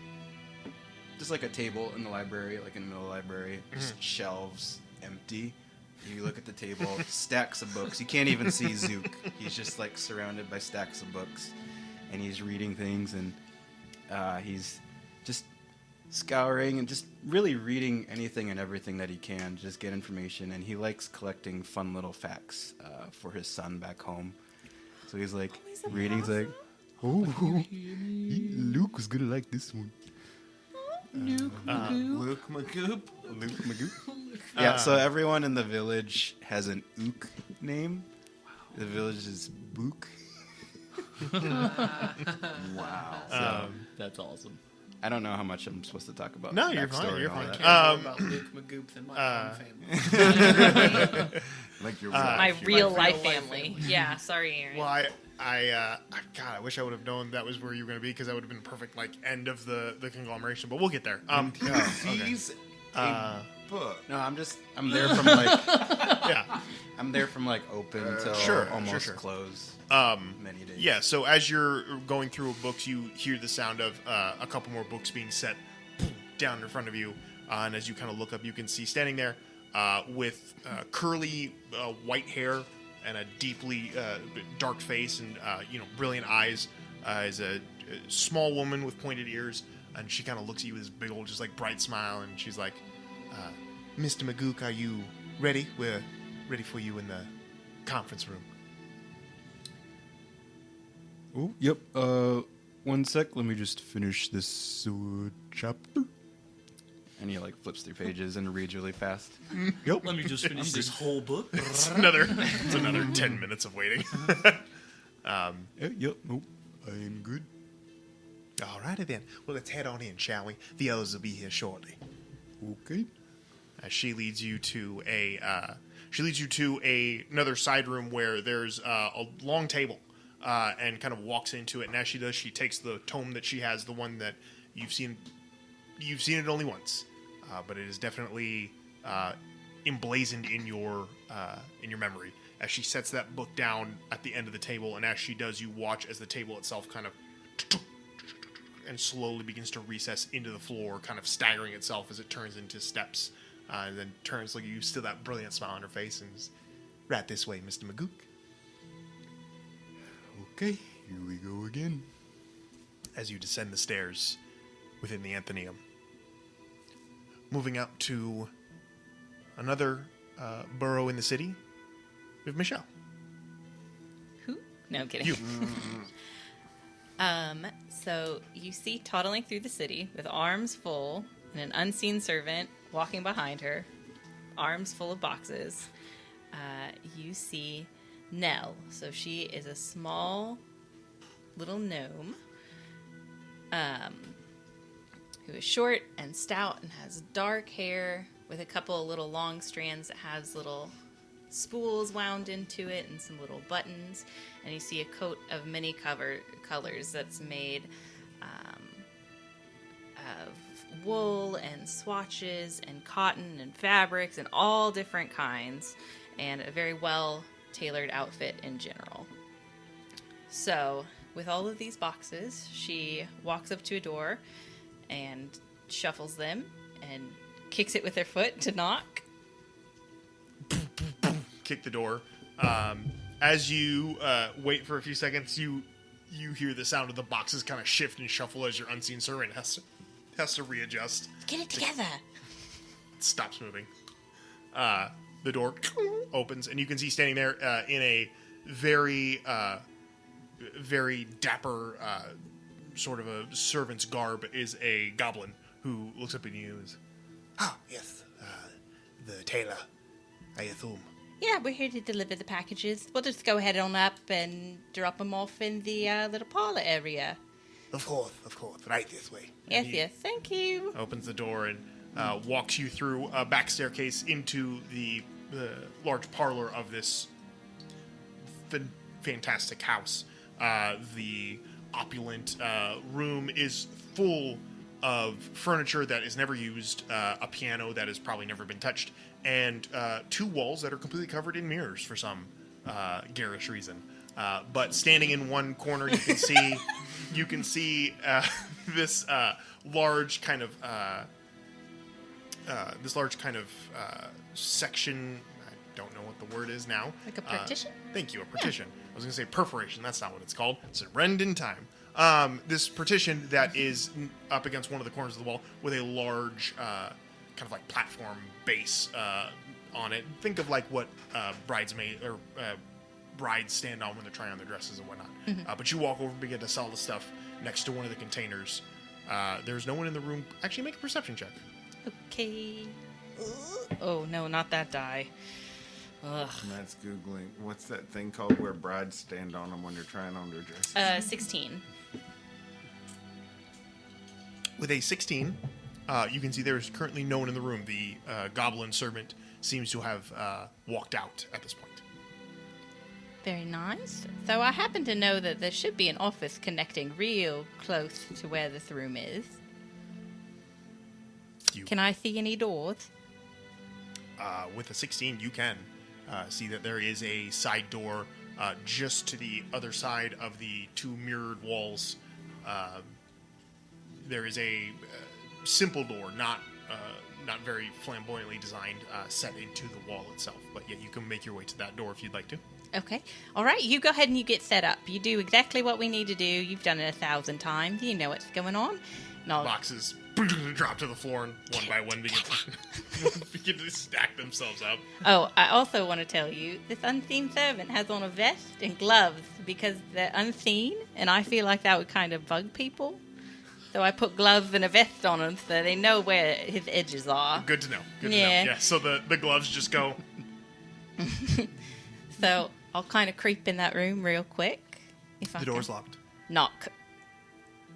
just like a table in the library, like in the middle of the library, just shelves empty. You look at the table, stacks of books. You can't even see Zook. He's just like surrounded by stacks of books, and he's reading things, and he's just scouring and just really reading anything and everything that he can, just get information. And he likes collecting fun little facts for his son back home. So he's like reading, he's like, oh, Luke was gonna like this one. Luke Magoop. Luke Magoo. Yeah, so everyone in the village has an Ook name. The village is Book. Wow. That's awesome. I don't know how much I'm supposed to talk about. No, you're fine, backstory you're and all fine. that. More about Luke Magoop than my own family. Like your My real real My life real life family. family. Yeah, sorry, Aaron. Well, God, I wish I would have known that was where you were going to be, because that would have been perfect, like, end of the conglomeration. But we'll get there. He's a book. No, I'm there from like Yeah. I'm there from like open till Sure, almost sure. close. Many days. Yeah, so as you're going through books, you hear the sound of a couple more books being set down in front of you. And as you kind of look up, you can see standing there with curly white hair and a deeply dark face and brilliant eyes is a small woman with pointed ears. And she kind of looks at you with this big old, just like bright smile. And she's like, Mr. Magook, are you ready? We're ready for you in the conference room. Oh, yep. 1 sec. Let me just finish this chapter. And he like flips through pages and reads really fast. Yep. Let me just finish this whole book. It's another 10 minutes of waiting. Yep. Nope. I am good. Alrighty then. Well, let's head on in, shall we? The others will be here shortly. Okay. She leads you to another side room where there's a long table, and kind of walks into it. And as she does, she takes the tome that she has, the one that you've seen. You've seen it only once, but it is definitely emblazoned in your memory. As she sets that book down at the end of the table, and as she does, you watch as the table itself kind of and slowly begins to recess into the floor, kind of staggering itself as it turns into steps, and then turns, like, you still that brilliant smile on her face, and is, right this way, Mr. Magook. Okay. Here we go again. as you descend the stairs within the Anthenium. Moving up to another borough in the city, we have Michelle. Who? No, I'm kidding. You. So you see toddling through the city with arms full and an unseen servant walking behind her, arms full of boxes. You see Nell. So she is a small little gnome who is short and stout and has dark hair with a couple of little long strands that has little spools wound into it and some little buttons. And you see a coat of many colors that's made of wool and swatches and cotton and fabrics and all different kinds, and a very well tailored outfit in general. So with all of these boxes, she walks up to a door and shuffles them and kicks it with her foot to knock. Kick the door. As you wait for a few seconds, you hear the sound of the boxes kind of shift and shuffle as your unseen servant has to readjust. Get it together. It stops moving. The door opens, and you can see standing there in a very dapper sort of a servant's garb is a goblin who looks up at you and is, Ah, yes. The tailor, I assume. Yeah, we're here to deliver the packages. We'll just go ahead on up and drop them off in the little parlor area. Of course. Right this way. Yes, thank you. opens the door and walks you through a back staircase into the large parlor of this fantastic house. The opulent room is full of furniture that is never used, a piano that has probably never been touched, and two walls that are completely covered in mirrors for some garish reason. But standing in one corner, you can see this large kind of section. I don't know what the word is now. Like a partition? Thank you, a partition. I was going to say perforation. That's not what it's called. It's a rend in time. This partition that is up against one of the corners of the wall with a large kind of like platform base on it. Think of like what brides stand on when they're trying on their dresses and whatnot. Mm-hmm. But you walk over and begin to sell the stuff next to one of the containers. There's no one in the room. Actually, make a perception check. Okay. Oh, no, not that die. Ugh. Matt's Googling. What's that thing called where brides stand on them when they're trying on their dresses? 16. With a 16, you can see there is currently no one in the room. The goblin servant seems to have walked out at this point. Very nice. So I happen to know that there should be an office connecting real close to where this room is. Can I see any doors? With a 16, you can see that there is a side door just to the other side of the two mirrored walls. There is a simple door, not very flamboyantly designed, set into the wall itself. But yeah, you can make your way to that door if you'd like to. Okay. All right, you go ahead and you get set up. You do exactly what we need to do. You've done it 1,000 times. You know what's going on. No. Boxes drop to the floor and one by one begin to stack themselves up. Oh, I also want to tell you, this unseen servant has on a vest and gloves because they're unseen, and I feel like that would kind of bug people. So I put gloves and a vest on him so they know where his edges are. Good to know. Good to Yeah. know. Yeah, so the gloves just go. So I'll kind of creep in that room real quick. If The door's locked. Knock.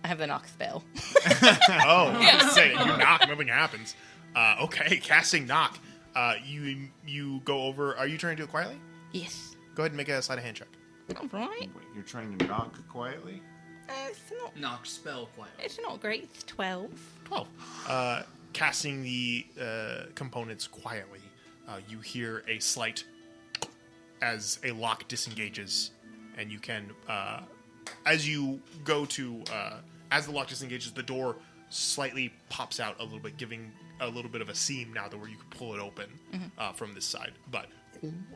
I have the knock spell. Oh, yeah. Say it. You knock, nothing happens. Okay, casting knock. You go over. Are you trying to do it quietly? Yes. Go ahead and make a sleight of hand check. All right. Wait, you're trying to knock quietly? Knock spell quiet. It's not great. It's 12. 12. Casting the components quietly, you hear a slight as a lock disengages, and you can, as you go to, as the lock disengages, the door slightly pops out a little bit, giving a little bit of a seam now where you can pull it open from this side. But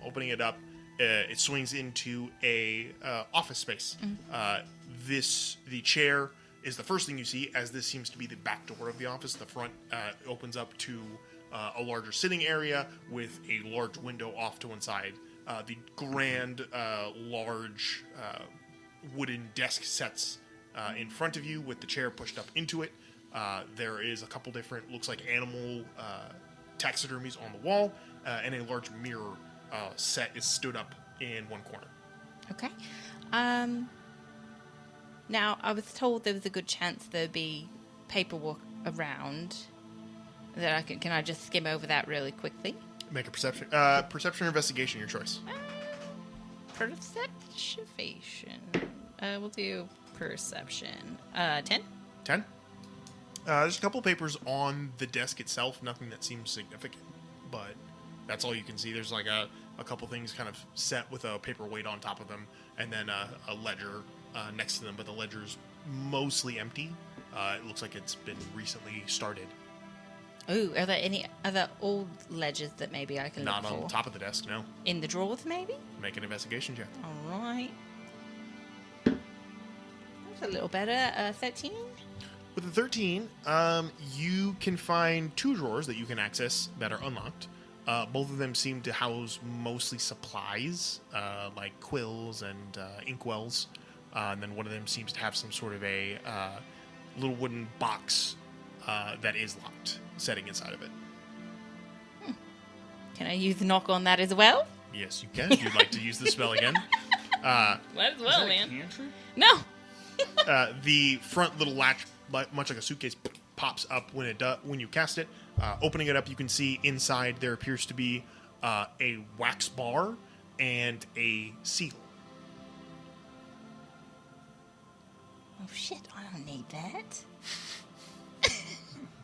opening it up, it swings into a office space. The chair is the first thing you see, as this seems to be the back door of the office. The front opens up to a larger sitting area with a large window off to one side. The grand, large wooden desk sets in front of you with the chair pushed up into it. There is a couple different, looks like animal taxidermies on the wall, and a large mirror set is stood up in one corner. Okay. Now, I was told there was a good chance there'd be paperwork around. That I can I just skim over that really quickly? Make a perception or investigation, your choice. Perception. We'll do perception. 10? 10? There's a couple of papers on the desk itself, nothing that seems significant, but that's all you can see. There's like a couple things kind of set with a paperweight on top of them, and then a ledger next to them, but the ledger's mostly empty. It looks like it's been recently started. Ooh, are there any other old ledgers that maybe I can Not look for? on top of the desk, no. In the drawers, maybe? Make an investigation check. All right. That's a little better. 13? With the 13, you can find 2 drawers that you can access that are unlocked. Both of them seem to house mostly supplies, like quills and inkwells. And then one of them seems to have some sort of a little wooden box that is locked, setting inside of it. Can I use the knock on that as well? Yes, you can. If you'd like to use the spell again. Might as Is well, that a man. cantrip? No! The front little latch, much like a suitcase, pops up when you cast it. Opening it up, you can see inside there appears to be a wax bar and a seal. Oh, shit, I don't need that.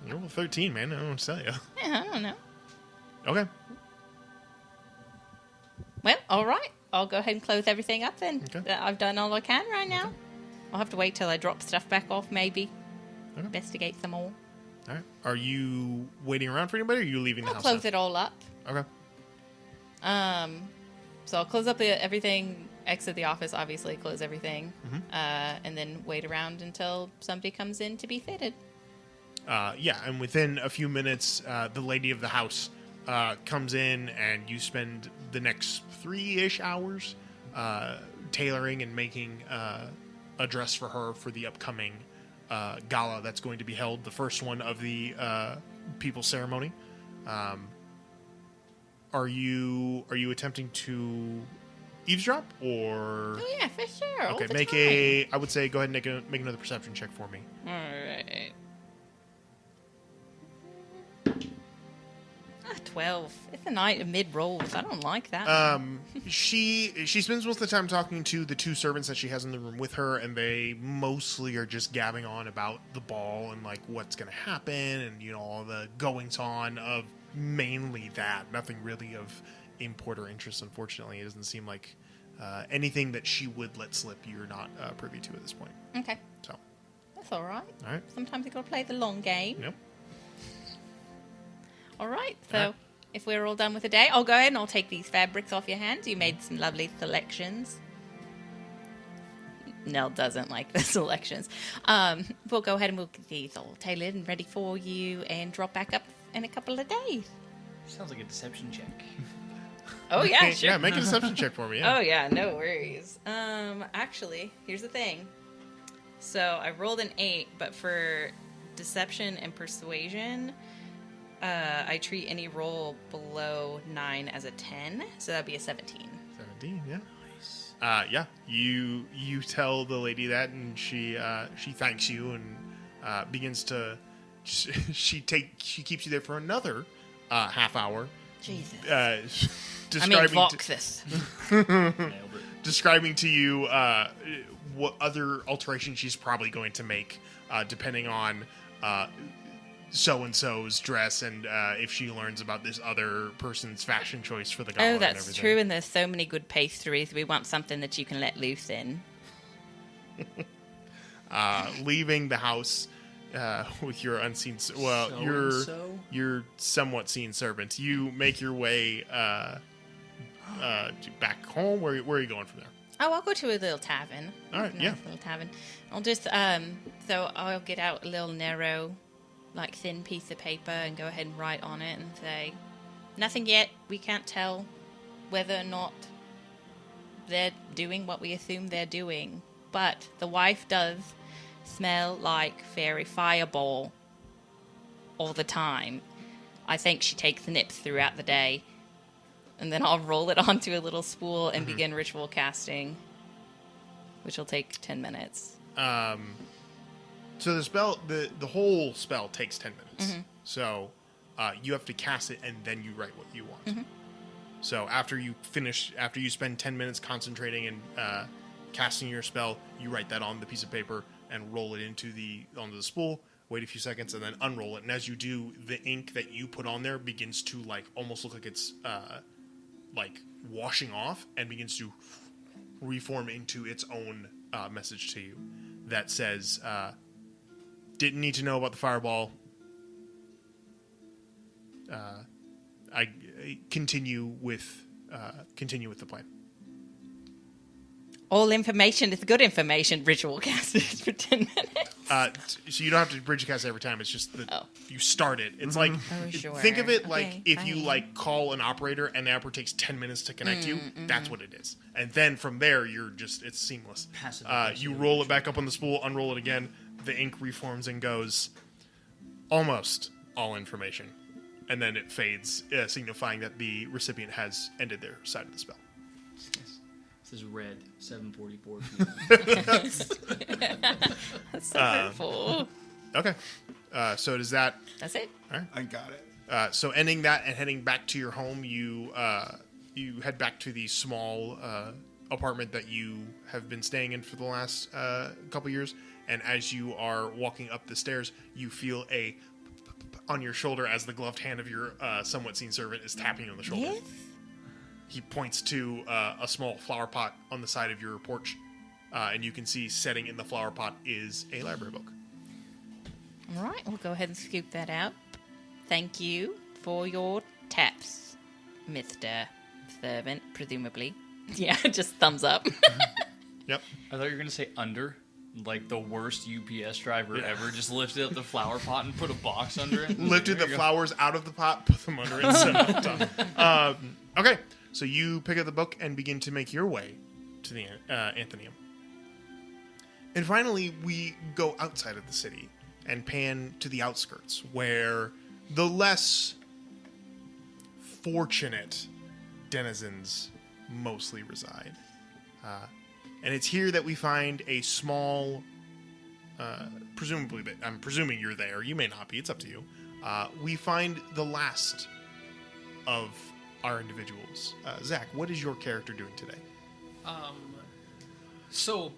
You're level 13, man. I don't know what to tell you. Yeah, I don't know. Okay. Well, all right. I'll go ahead and close everything up then. Okay. I've done all I can right now. I'll have to wait till I drop stuff back off, maybe. Okay. Investigate some more. All right. Are you waiting around for anybody, or are you leaving the I'll house? close now? it all up. Okay. So I'll close up everything, exit the office, obviously, close everything, and then wait around until somebody comes in to be fitted. Yeah, and within a few minutes, the lady of the house comes in, and you spend the next 3-ish hours tailoring and making a dress for her for the upcoming gala that's going to be held, the first one of the people's ceremony. Are you attempting to eavesdrop, or Oh, yeah, for sure. okay? All the Make time. I would say go ahead and make another perception check for me. All right. 12. It's a night of mid-rolls. I don't like that. She spends most of the time talking to the 2 servants that she has in the room with her, and they mostly are just gabbing on about the ball and like what's going to happen, and all the goings on of mainly that. Nothing really of import or interest, unfortunately. It doesn't seem like anything that she would let slip. You're not privy to at this point. Okay. So, That's all right. all right. Sometimes you got to play the long game. Yep. All right. So Alright. if we're all done with the day, I'll go ahead and I'll take these fabrics off your hands. You made some lovely selections. Nell doesn't like the selections. We'll go ahead and we'll get these all tailored and ready for you and drop back up in a couple of days. Sounds like a deception check. Oh, yeah, sure. Yeah, make a deception check for me. Yeah. Oh, yeah, no worries. Actually, here's the thing. So I rolled an 8, but for deception and persuasion, I treat any roll below 9 as a 10, so that'd be a 17. 17, yeah. Nice. Yeah, you tell the lady that, and she thanks you and begins to. She keeps you there for another half hour. Jesus. Describing Voxus. Nailed it. describing to you what other alterations she's probably going to make, depending on so-and-so's dress, and if she learns about this other person's fashion choice for the gala. Oh, and that's everything. true, and there's so many good pastries. We want something that you can let loose in. Leaving the house with your unseen, So-and-so? your somewhat seen servants, you make your way back home. Where are you going from there? Oh, I'll go to a little tavern. All right, Nice yeah. little tavern. I'll just so I'll get out a little narrow, like thin piece of paper and go ahead and write on it and say, nothing yet. We can't tell whether or not they're doing what we assume they're doing, but the wife does smell like fairy fireball all the time. I think she takes nips throughout the day. And then I'll roll it onto a little spool and begin ritual casting, which will take 10 minutes. So the spell, the whole spell takes 10 minutes. So you have to cast it and then you write what you want. So after you spend 10 minutes concentrating and casting your spell, you write that on the piece of paper and roll it onto the spool. Wait a few seconds and then unroll it. And as you do, the ink that you put on there begins to like almost look like it's like washing off and begins to reform into its own message to you that says, didn't need to know about the fireball. I continue with the plan. All information is good information. Ritual casted for 10 minutes. So you don't have to bridge cast every time. It's just that you start it. It's like sure. think of it like Okay, if you fine. like call an operator and the operator takes 10 minutes to connect you. That's what it is. And then from there, it's seamless. You roll it back up on the spool, unroll it again. The ink reforms and goes almost all information, and then it fades, signifying that the recipient has ended their side of the spell. This is red, 7:44 p.m. That's so hurtful. Okay, so does that? That's it. I got it. So ending that and heading back to your home, you head back to the small apartment that you have been staying in for the last couple years. And as you are walking up the stairs, you feel a on your shoulder as the gloved hand of your somewhat seen servant is tapping you on the shoulder. Yes? He points to a small flower pot on the side of your porch, and you can see setting in the flower pot is a library book. All right, we'll go ahead and scoop that out. Thank you for your taps, Mr. Servant, presumably. Yeah, just thumbs up. Yep. I thought you were going to say under. Like the worst UPS driver ever. Just lifted up the flower pot and put a box under it. Lifted the flowers out of the pot, put them under it, and set it up. Okay, so you pick up the book and begin to make your way to the Anthenium. And finally, we go outside of the city and pan to the outskirts, where the less fortunate denizens mostly reside. And it's here that we find a small, presumably, but I'm presuming you're there. You may not be. It's up to you. We find the last of our individuals. Zach, what is your character doing today? So,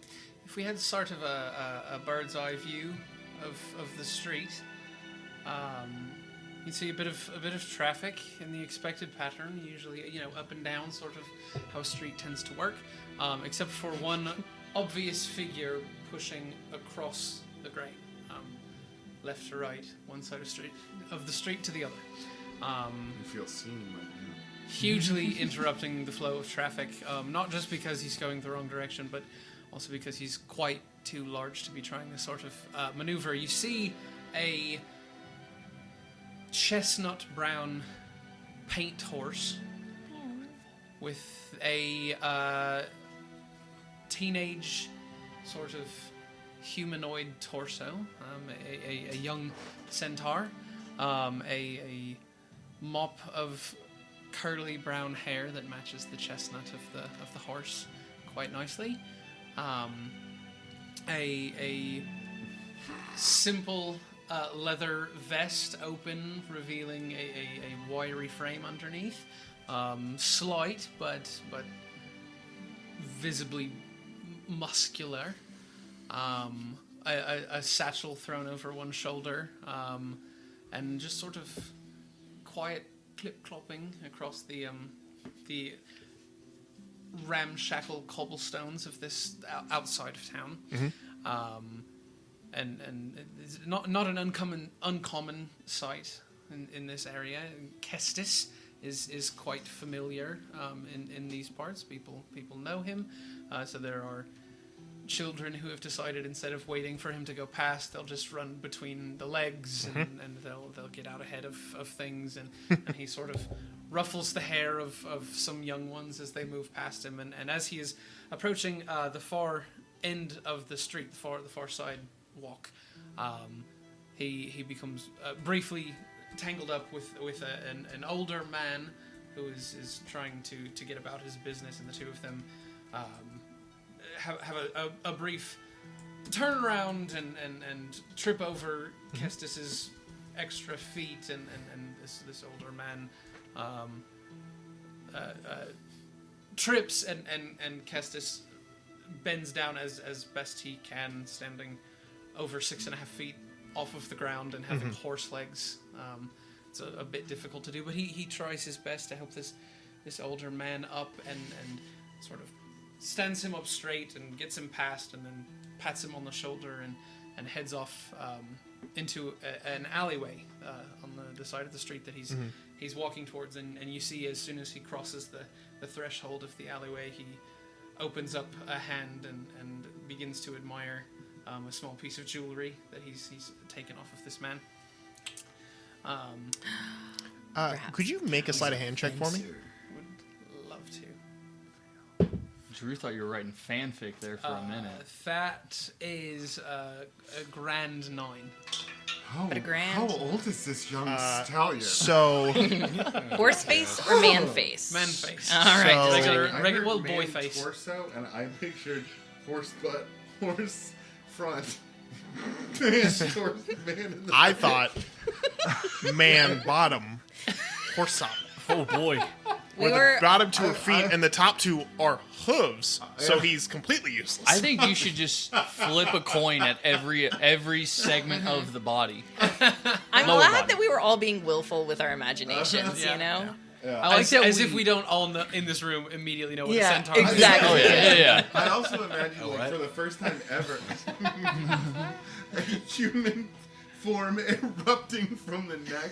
if we had sort of a bird's eye view of the street, you'd see a bit of traffic in the expected pattern. Usually, up and down, sort of how a street tends to work. Except for one obvious figure pushing across the grate, left to right, one side of the street to the other. You feel seen right now. Hugely interrupting the flow of traffic, not just because he's going the wrong direction, but also because he's quite too large to be trying this sort of maneuver. You see a chestnut brown paint horse with a teenage sort of humanoid torso, a young centaur, a mop of curly brown hair that matches the chestnut of the horse quite nicely, a simple leather vest open, revealing a wiry frame underneath, slight but visibly muscular, a satchel thrown over one shoulder, and just sort of quiet clip-clopping across the ramshackle cobblestones of this outside of town. And it's not an uncommon sight in this area. Kestis is quite familiar in these parts. People know him, so there are children who have decided instead of waiting for him to go past, they'll just run between the legs and they'll get out ahead of things, and he sort of ruffles the hair of some young ones as they move past him, and as he is approaching the far end of the street, the far side walk, he becomes briefly tangled up with an older man who is trying to get about his business, and the two of them have a brief turn around and trip over Kestis's extra feet, and this older man trips, and Kestis bends down as best he can, standing over 6.5 feet off of the ground and having horse legs. It's a bit difficult to do, but he tries his best to help this older man up, and sort of stands him up straight and gets him past, and then pats him on the shoulder and heads off into an alleyway on the side of the street that he's walking towards, and you see as soon as he crosses the threshold of the alleyway, he opens up a hand and begins to admire a small piece of jewelry that he's taken off of this man. Could you make a sleight of hand check for me? Would love to. Drew thought you were writing fanfic there for a minute. That is a grand 9. But a grand. How old is this young stallion? So, Horse face or man face? Man face. All right. So- Regular heard boy man face. torso, and I pictured horse butt, horse front. Man, torso, man in the I thought man bottom, horse top. Oh boy. Where the bottom two are feet and the top two are hooves, so he's completely useless. I think you should just flip a coin at every segment of the body. I'm Lower glad body. that we were all being willful with our imaginations, Yeah. you know? Yeah. I like that As we- if we don't all in this room immediately know what Yeah, a centaur is. exactly. Oh yeah. I also imagine, like, for the first time ever, a human form erupting from the neck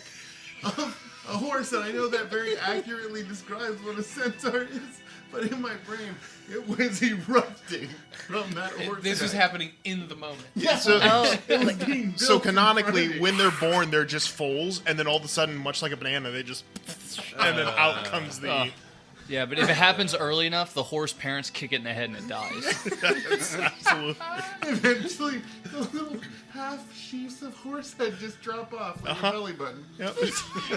of a horse, and I know that very accurately describes what a centaur is, but in my brain, it was erupting from that horse. This was neck. happening in the moment. So, Oh, It was being built so in front of canonically, me. when they're born, they're just foals, and then all of a sudden, much like a banana, they just, and then out comes the. Yeah, but if it happens early enough, the horse parents kick it in the head and it dies. Absolutely. Eventually, the little half sheaths of horse head just drop off like your belly button. Yep.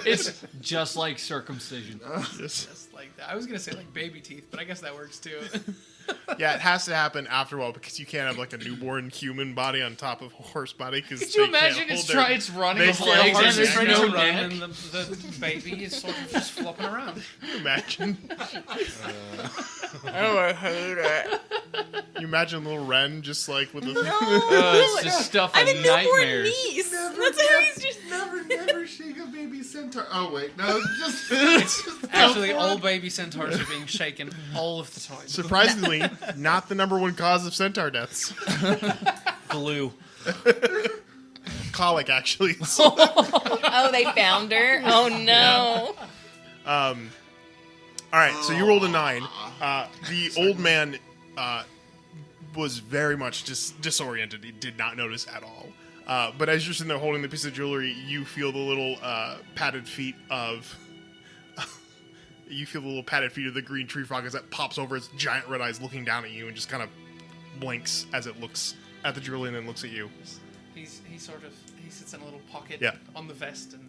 It's just like circumcision. Just like that. I was gonna say like baby teeth, but I guess that works too. Yeah, it has to happen after a while because you can't have like a newborn human body on top of a horse body. Because Could you imagine it's running they its can't legs hold and their there's Trying no to run, neck? and the baby is sort of just flopping around. Can you imagine? oh, I hate it. You imagine a little wren just like with a. It's just stuff I'm of a newborn nightmares. niece. Never, That's how he's just. never shake a baby centaur. Oh wait, no, just Actually, all baby centaurs are being shaken all of the time. Surprisingly, not the number one cause of centaur deaths. Glue. Colic, actually. Oh, they found her. Oh no. All right, so you rolled a 9. The old man was very much disoriented. He did not notice at all. But as you're sitting there holding the piece of jewelry, you feel the little padded feet of. You feel the little padded feet of the green tree frog as that pops over its giant red eyes, looking down at you, and just kind of blinks as it looks at the jewelry and then looks at you. He sits in a little pocket Yeah. on the vest and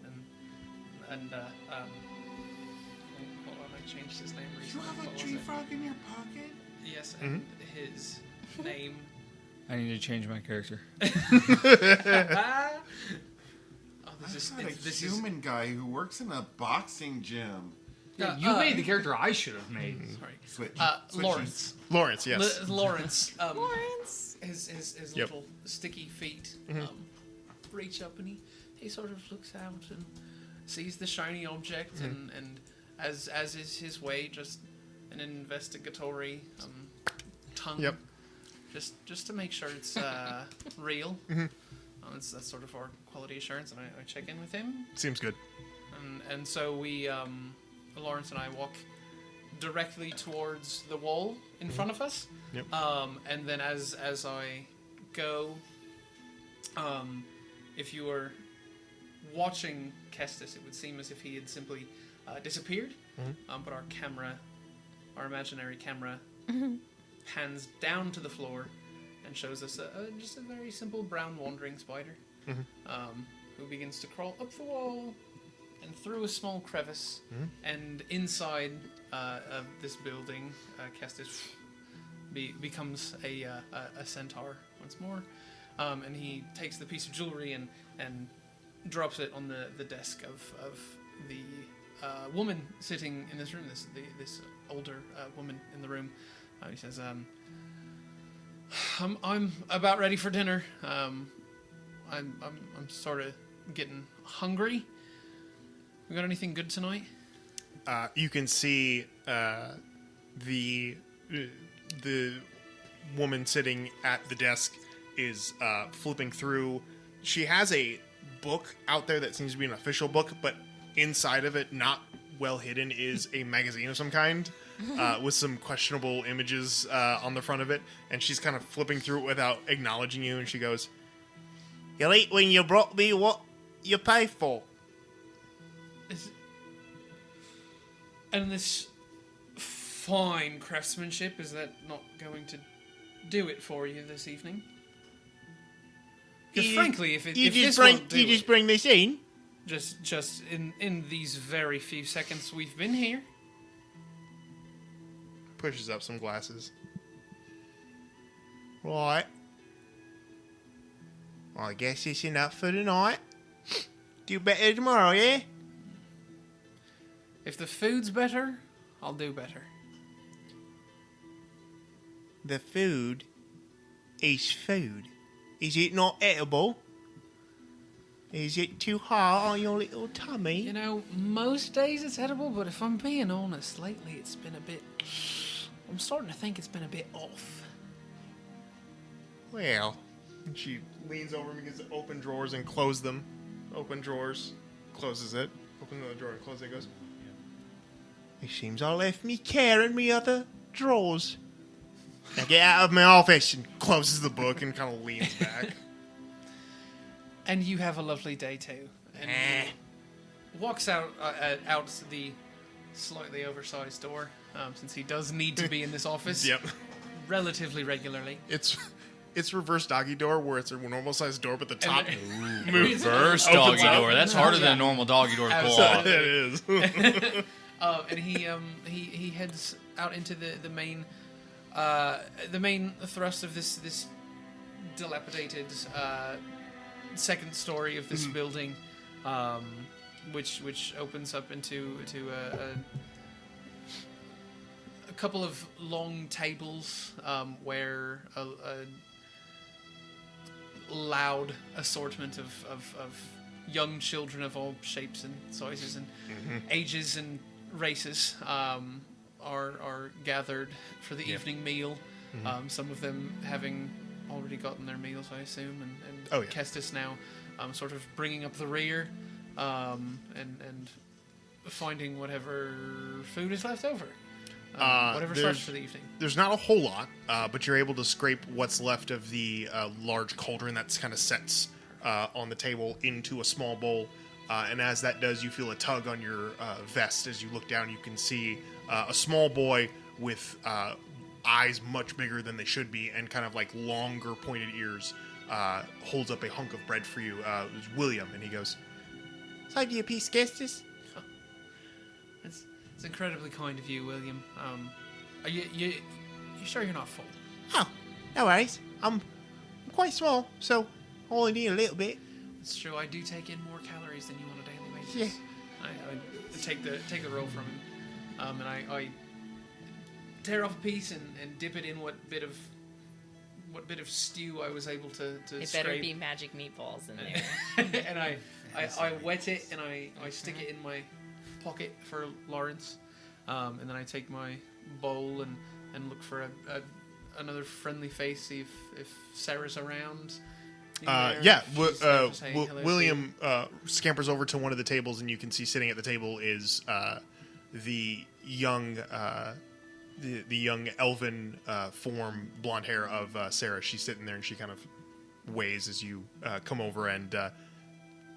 hold on, I changed his name You recently. have What a was tree it? frog in your pocket? Yes, and his name. I need to change my character. Oh, This this is is a this is human guy who works in a boxing gym. You made the character I should have made. sorry. Switch. Lawrence. Lawrence, yes. Lawrence. Lawrence. His Yep. little sticky feet reach up, and he sort of looks out and sees the shiny object, and as is his way, just an investigatory tongue. Yep. Just to make sure it's real. That's sort of our quality assurance, and I check in with him, Seems good. and so we Lawrence and I walk directly towards the wall in front of us. Yep. And then as I go, if you were watching Kestis, it would seem as if he had simply disappeared. But our imaginary camera, pans down to the floor and shows us just a very simple brown wandering spider, who begins to crawl up the wall and through a small crevice, and inside of this building, Kestis becomes a centaur once more, and he takes the piece of jewelry and drops it on the desk of the woman sitting in this room, this older woman in the room. He says, I'm about ready for dinner. I'm sort of getting hungry. We got anything good tonight? You can see the woman sitting at the desk is flipping through. She has a book out there that seems to be an official book, but inside of it, not well hidden, is a magazine of some kind with some questionable images on the front of it. And she's kind of flipping through it without acknowledging you. And she goes, "You'll eat when you brought me what you pay for." And this fine craftsmanship, is that not going to do it for you this evening? Because frankly, if this won't do You just bring this in? just in these very few seconds we've been here. Pushes up some glasses. Right. Well, I guess it's enough for tonight. Do better tomorrow, yeah? If the food's better, I'll do better. The food is food. Is it not edible? Is it too hard on your little tummy? You know, most days it's edible, but if I'm being honest, lately it's been a bit... I'm starting to think it's been a bit off. Well, And she leans over and begins to open drawers and close them. Open drawers, closes it. Open another drawer and close it. Goes, it seems I left me care in me other drawers. Now get out of my office and closes the book and kind of leans back. And you have a lovely day too. And he walks out the slightly oversized door, since he does need to be in this office. Yep. Relatively regularly. It's reverse doggy door where it's a normal sized door, but the top moves. Reverse doggy door. That's harder than a normal doggy door to pull off. It is. And he heads out into the main thrust of this dilapidated second story of this building, which opens up into a couple of long tables where a loud assortment of young children of all shapes and sizes and ages and races are gathered for the evening meal. Some of them having already gotten their meals, I assume, and Kestis now sort of bringing up the rear and finding whatever food is left over. Whatever's left for the evening. There's not a whole lot, but you're able to scrape what's left of the large cauldron that's kind of sets on the table into a small bowl. And as that does, you feel a tug on your vest. As you look down, you can see a small boy with eyes much bigger than they should be and kind of like longer pointed ears holds up a hunk of bread for you. It's William, and he goes, So do you piece Kestis? It's incredibly kind of you, William. Are you sure you're not full? Oh, no worries. I'm quite small, so I only need a little bit. It's true. I do take in more calories than you on a daily basis. Yeah. I take the roll from him, and I tear off a piece and dip it in what bit of stew I was able to It scrape. better be magic meatballs in there. And I wet it and I stick it in my pocket for Lawrence, and then I take my bowl and look for another friendly face, see if Sarah's around. William scampers over to one of the tables, and you can see sitting at the table is the young the young elven form, blonde hair of Sarah. She's sitting there and she kind of waves as you come over and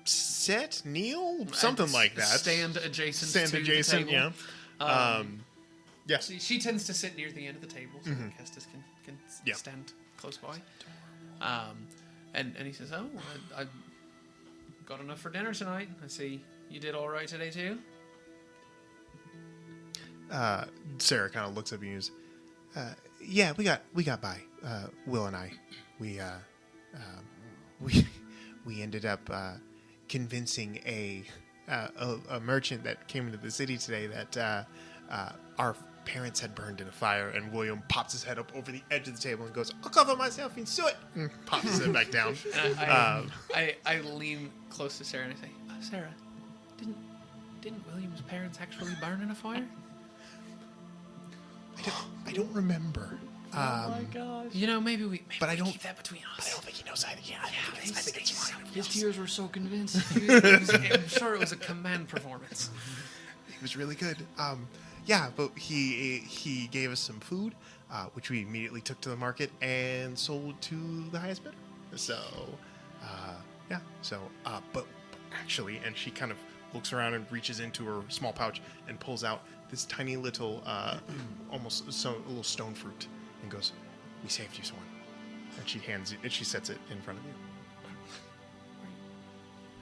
sit, kneel, something like that. Stand adjacent to the table. Yeah. Yeah. She tends to sit near the end of the table, so Kestis can Yeah. stand close by. And he says, "Oh, I got enough for dinner tonight. I see you did all right today too." Sarah kind of looks up at you and goes, yeah, we got by. Will and I, we ended up convincing a merchant that came into the city today that our parents had burned in a fire, and William pops his head up over the edge of the table and goes, "I'll cover myself in soot," and pops his head back down. I lean close to Sarah and I say, "Sarah, didn't William's parents actually burn in a fire?" I don't remember. Oh my gosh. You know, maybe we keep that between I us. don't think he knows either. Yeah, I think it's fine. His tears were so convincing. I'm sure it was a command performance. It was really good. Yeah, but he gave us some food, which we immediately took to the market and sold to the highest bidder. So, yeah. So, but actually, and she kind of looks around and reaches into her small pouch and pulls out this tiny little, almost a little stone fruit, and goes, "We saved you one." And she hands it, and she sets it in front of you.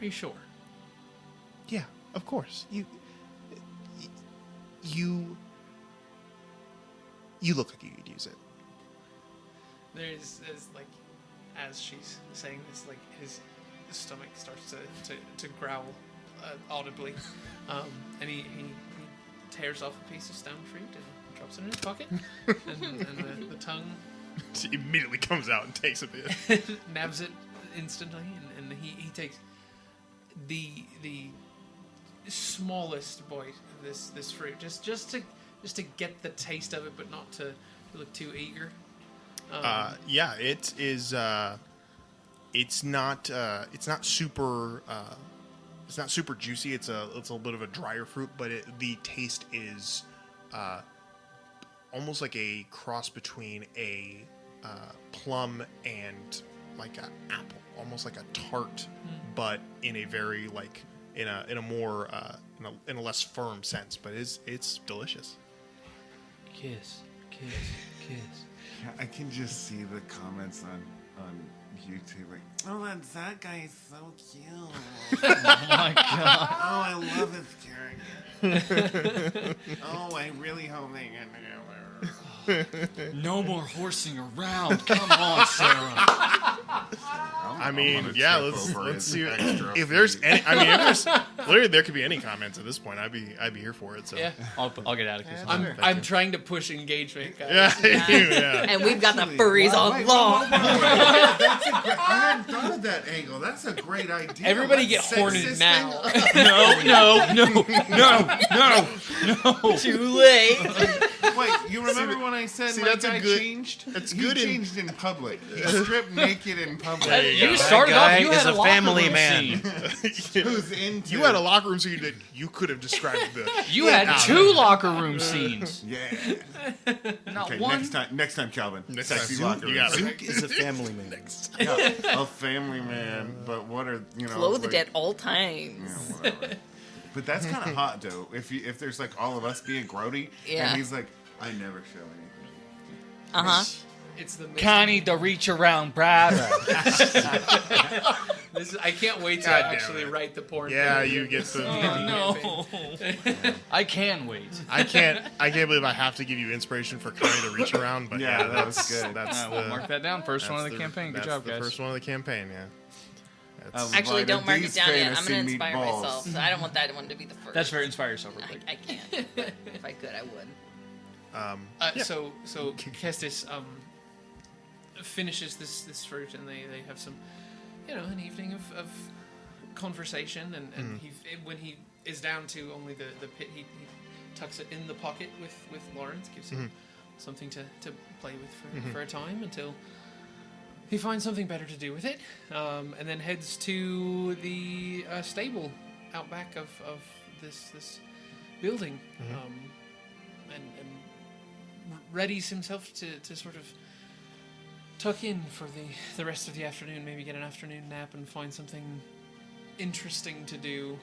Are you sure? Yeah, of course. You look like you could use it. There's like, as she's saying this, like his stomach starts to growl audibly, and he tears off a piece of stone fruit and drops it in his pocket, and the tongue She immediately comes out and takes a bit. nabs it instantly, and he takes the smallest bite of this fruit, just to get the taste of it, but not to look too eager. Yeah, it is. It's not super. It's not super juicy. It's a little bit of a drier fruit, but the taste is almost like a cross between a plum and like an apple, almost like a tart, but in a very like in a more in a less firm sense. But it's delicious. Kiss. I can just see the comments on YouTube like, "Oh, that guy is so cute. Oh my god. Oh, I love his character. Oh, I really hope they get together." No more horsing around. Come on, Sarah. I mean, yeah, let's see if there's any. I mean, if there's literally there could be any comments at this point. I'd be here for it. So Yeah, I'll get out of here. I'm trying to push engagement, guys. yeah. And we've got the Actually, furries all wait, along. That's I hadn't thought of that angle. That's a great idea. Everybody get Let's horned sexist now. thing. Too late. Wait, you remember when I said my that's a guy good- changed? that's He good in- changed in public. He stripped naked in public. You That started guy off. You is had a locker family room man. scene. Who's into? You had a locker room scene that you could have described the. You had 2 locker room scenes. Yeah. Not Okay, one. next time, Calvin. Next Sexy time. locker You room. got it. Zook is a family man. Yeah, a family man, but what are Clothed like, at all times. whatever. But that's kind of hot, though. If there's like all of us being grody, Yeah. and he's like, I never show anything. It's the Connie to reach around, Brad. I can't wait to God damn actually it. write the porn. Yeah, campaign. you get the. No. I can wait. I can't believe I have to give you inspiration for Connie to reach around, but Yeah, that was that's good. That's All right, we'll mark that down. First that's one of the campaign. Good that's job, the guys. First one of the campaign, yeah. That's, Actually, Why don't do mark it these down yet. I'm fantasy going to inspire meatballs? myself. So I don't want that one to be the first. That's very inspire yourself real quick. I can't. If I could, I would. yeah. So Kestis finishes this fruit, and they have some, an evening of conversation, and when he is down to only the pit, he tucks it in the pocket with Lawrence, gives him something to play with for a time until he finds something better to do with it, and then heads to the stable out back of this building, and readies himself to sort of tuck in for the rest of the afternoon, maybe get an afternoon nap and find something interesting to do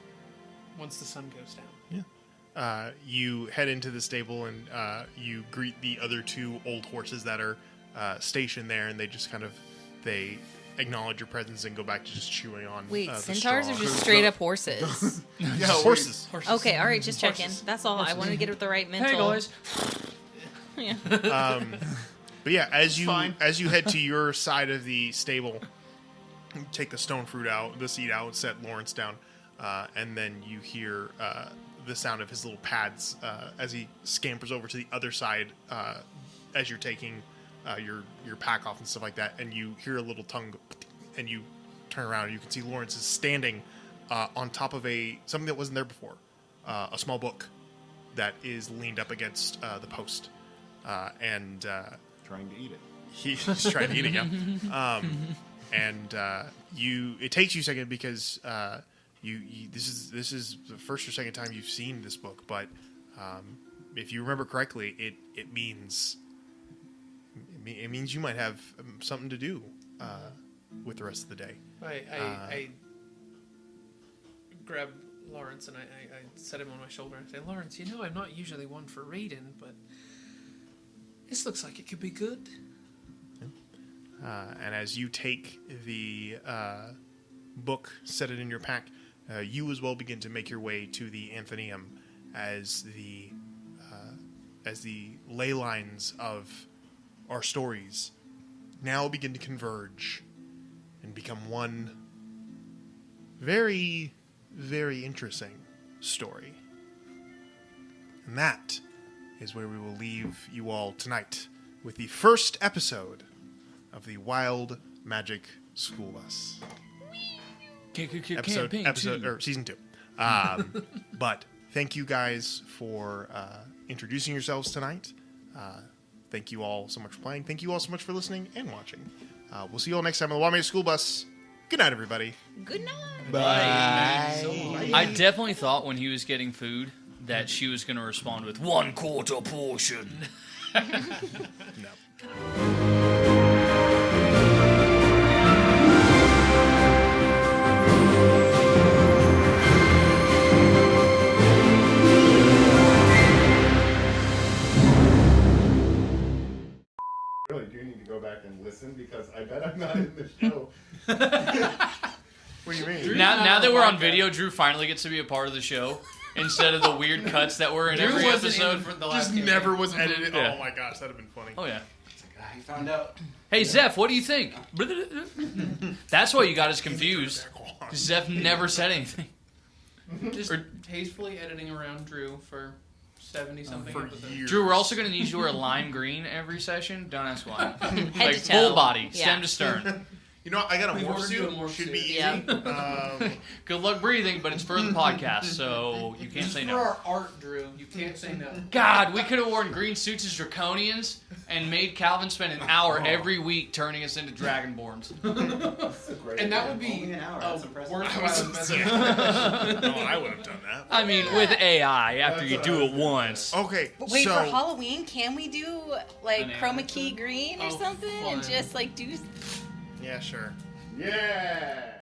once the sun goes down. Yeah. You head into the stable and you greet the other 2 old horses that are stationed there, and they just they acknowledge your presence and go back to just chewing on. Wait, the centaurs straw. are just straight up horses? Yeah, horses. Okay, all right, just checking. That's all. I wanted to get the right mental. Hey guys. Yeah. But yeah, as you head to your side of the stable, you take the stone fruit out, the seed out, set Lawrence down, and then you hear the sound of his little pads as he scampers over to the other side as you're taking your pack off and stuff like that, and you hear a little tongue go, and you turn around and you can see Lawrence is standing on top of something that wasn't there before, a small book that is leaned up against the post, and trying to eat it. he's trying to eat it, yeah. It takes you a second because this is the first or second time you've seen this book, but if you remember correctly, it means you might have something to do with the rest of the day. I grab Lawrence and I set him on my shoulder and say, Lawrence, I'm not usually one for reading, but this looks like it could be good. And as you take the book, set it in your pack, you as well begin to make your way to the Anthonium as the ley lines of our stories now begin to converge and become one very, very interesting story. And that is where we will leave you all tonight with the first episode of the Wild Magic School Bus. Season 2. But thank you guys for introducing yourselves tonight. Thank you all so much for playing. Thank you all so much for listening and watching. We'll see you all next time on the Wild Magic School Bus. Good night, everybody. Good night. Bye. I definitely thought when he was getting food that she was going to respond with 1/4 portion. No. Really do need to go back and listen because I bet I'm not in the show. What do you mean? Now that we're on video, Drew finally gets to be a part of the show instead of the weird cuts that were in every episode. For the last Just game. never was edited. Yeah. Oh my gosh, that'd have been funny. Oh yeah. I found out. Hey Zeph, what do you think? That's why you got us confused. Zeph never said anything. Just tastefully editing around Drew for 70-something For episodes. years. Drew, we're also going to need you to wear lime green every session. Don't ask why. Head Like to toe. full body, Yeah. stem to stern. You know, I got a We've ordered you a morph morph suit. Should suit. be easy. Yeah. Good luck breathing, but it's for the podcast, so you can't It's say for no. our art, Drew. You can't say no. God, we could have worn green suits as Draconians and made Calvin spend an hour every week turning us into Dragonborns. And that would be Only an hour, a that's impressive. worthwhile investment. No, I would have done that. I mean, with AI, after you do it once. Okay, But wait, so for Halloween, can we do like Banana. chroma key green or Oh, something and fun. just like do? yeah, sure. Yeah.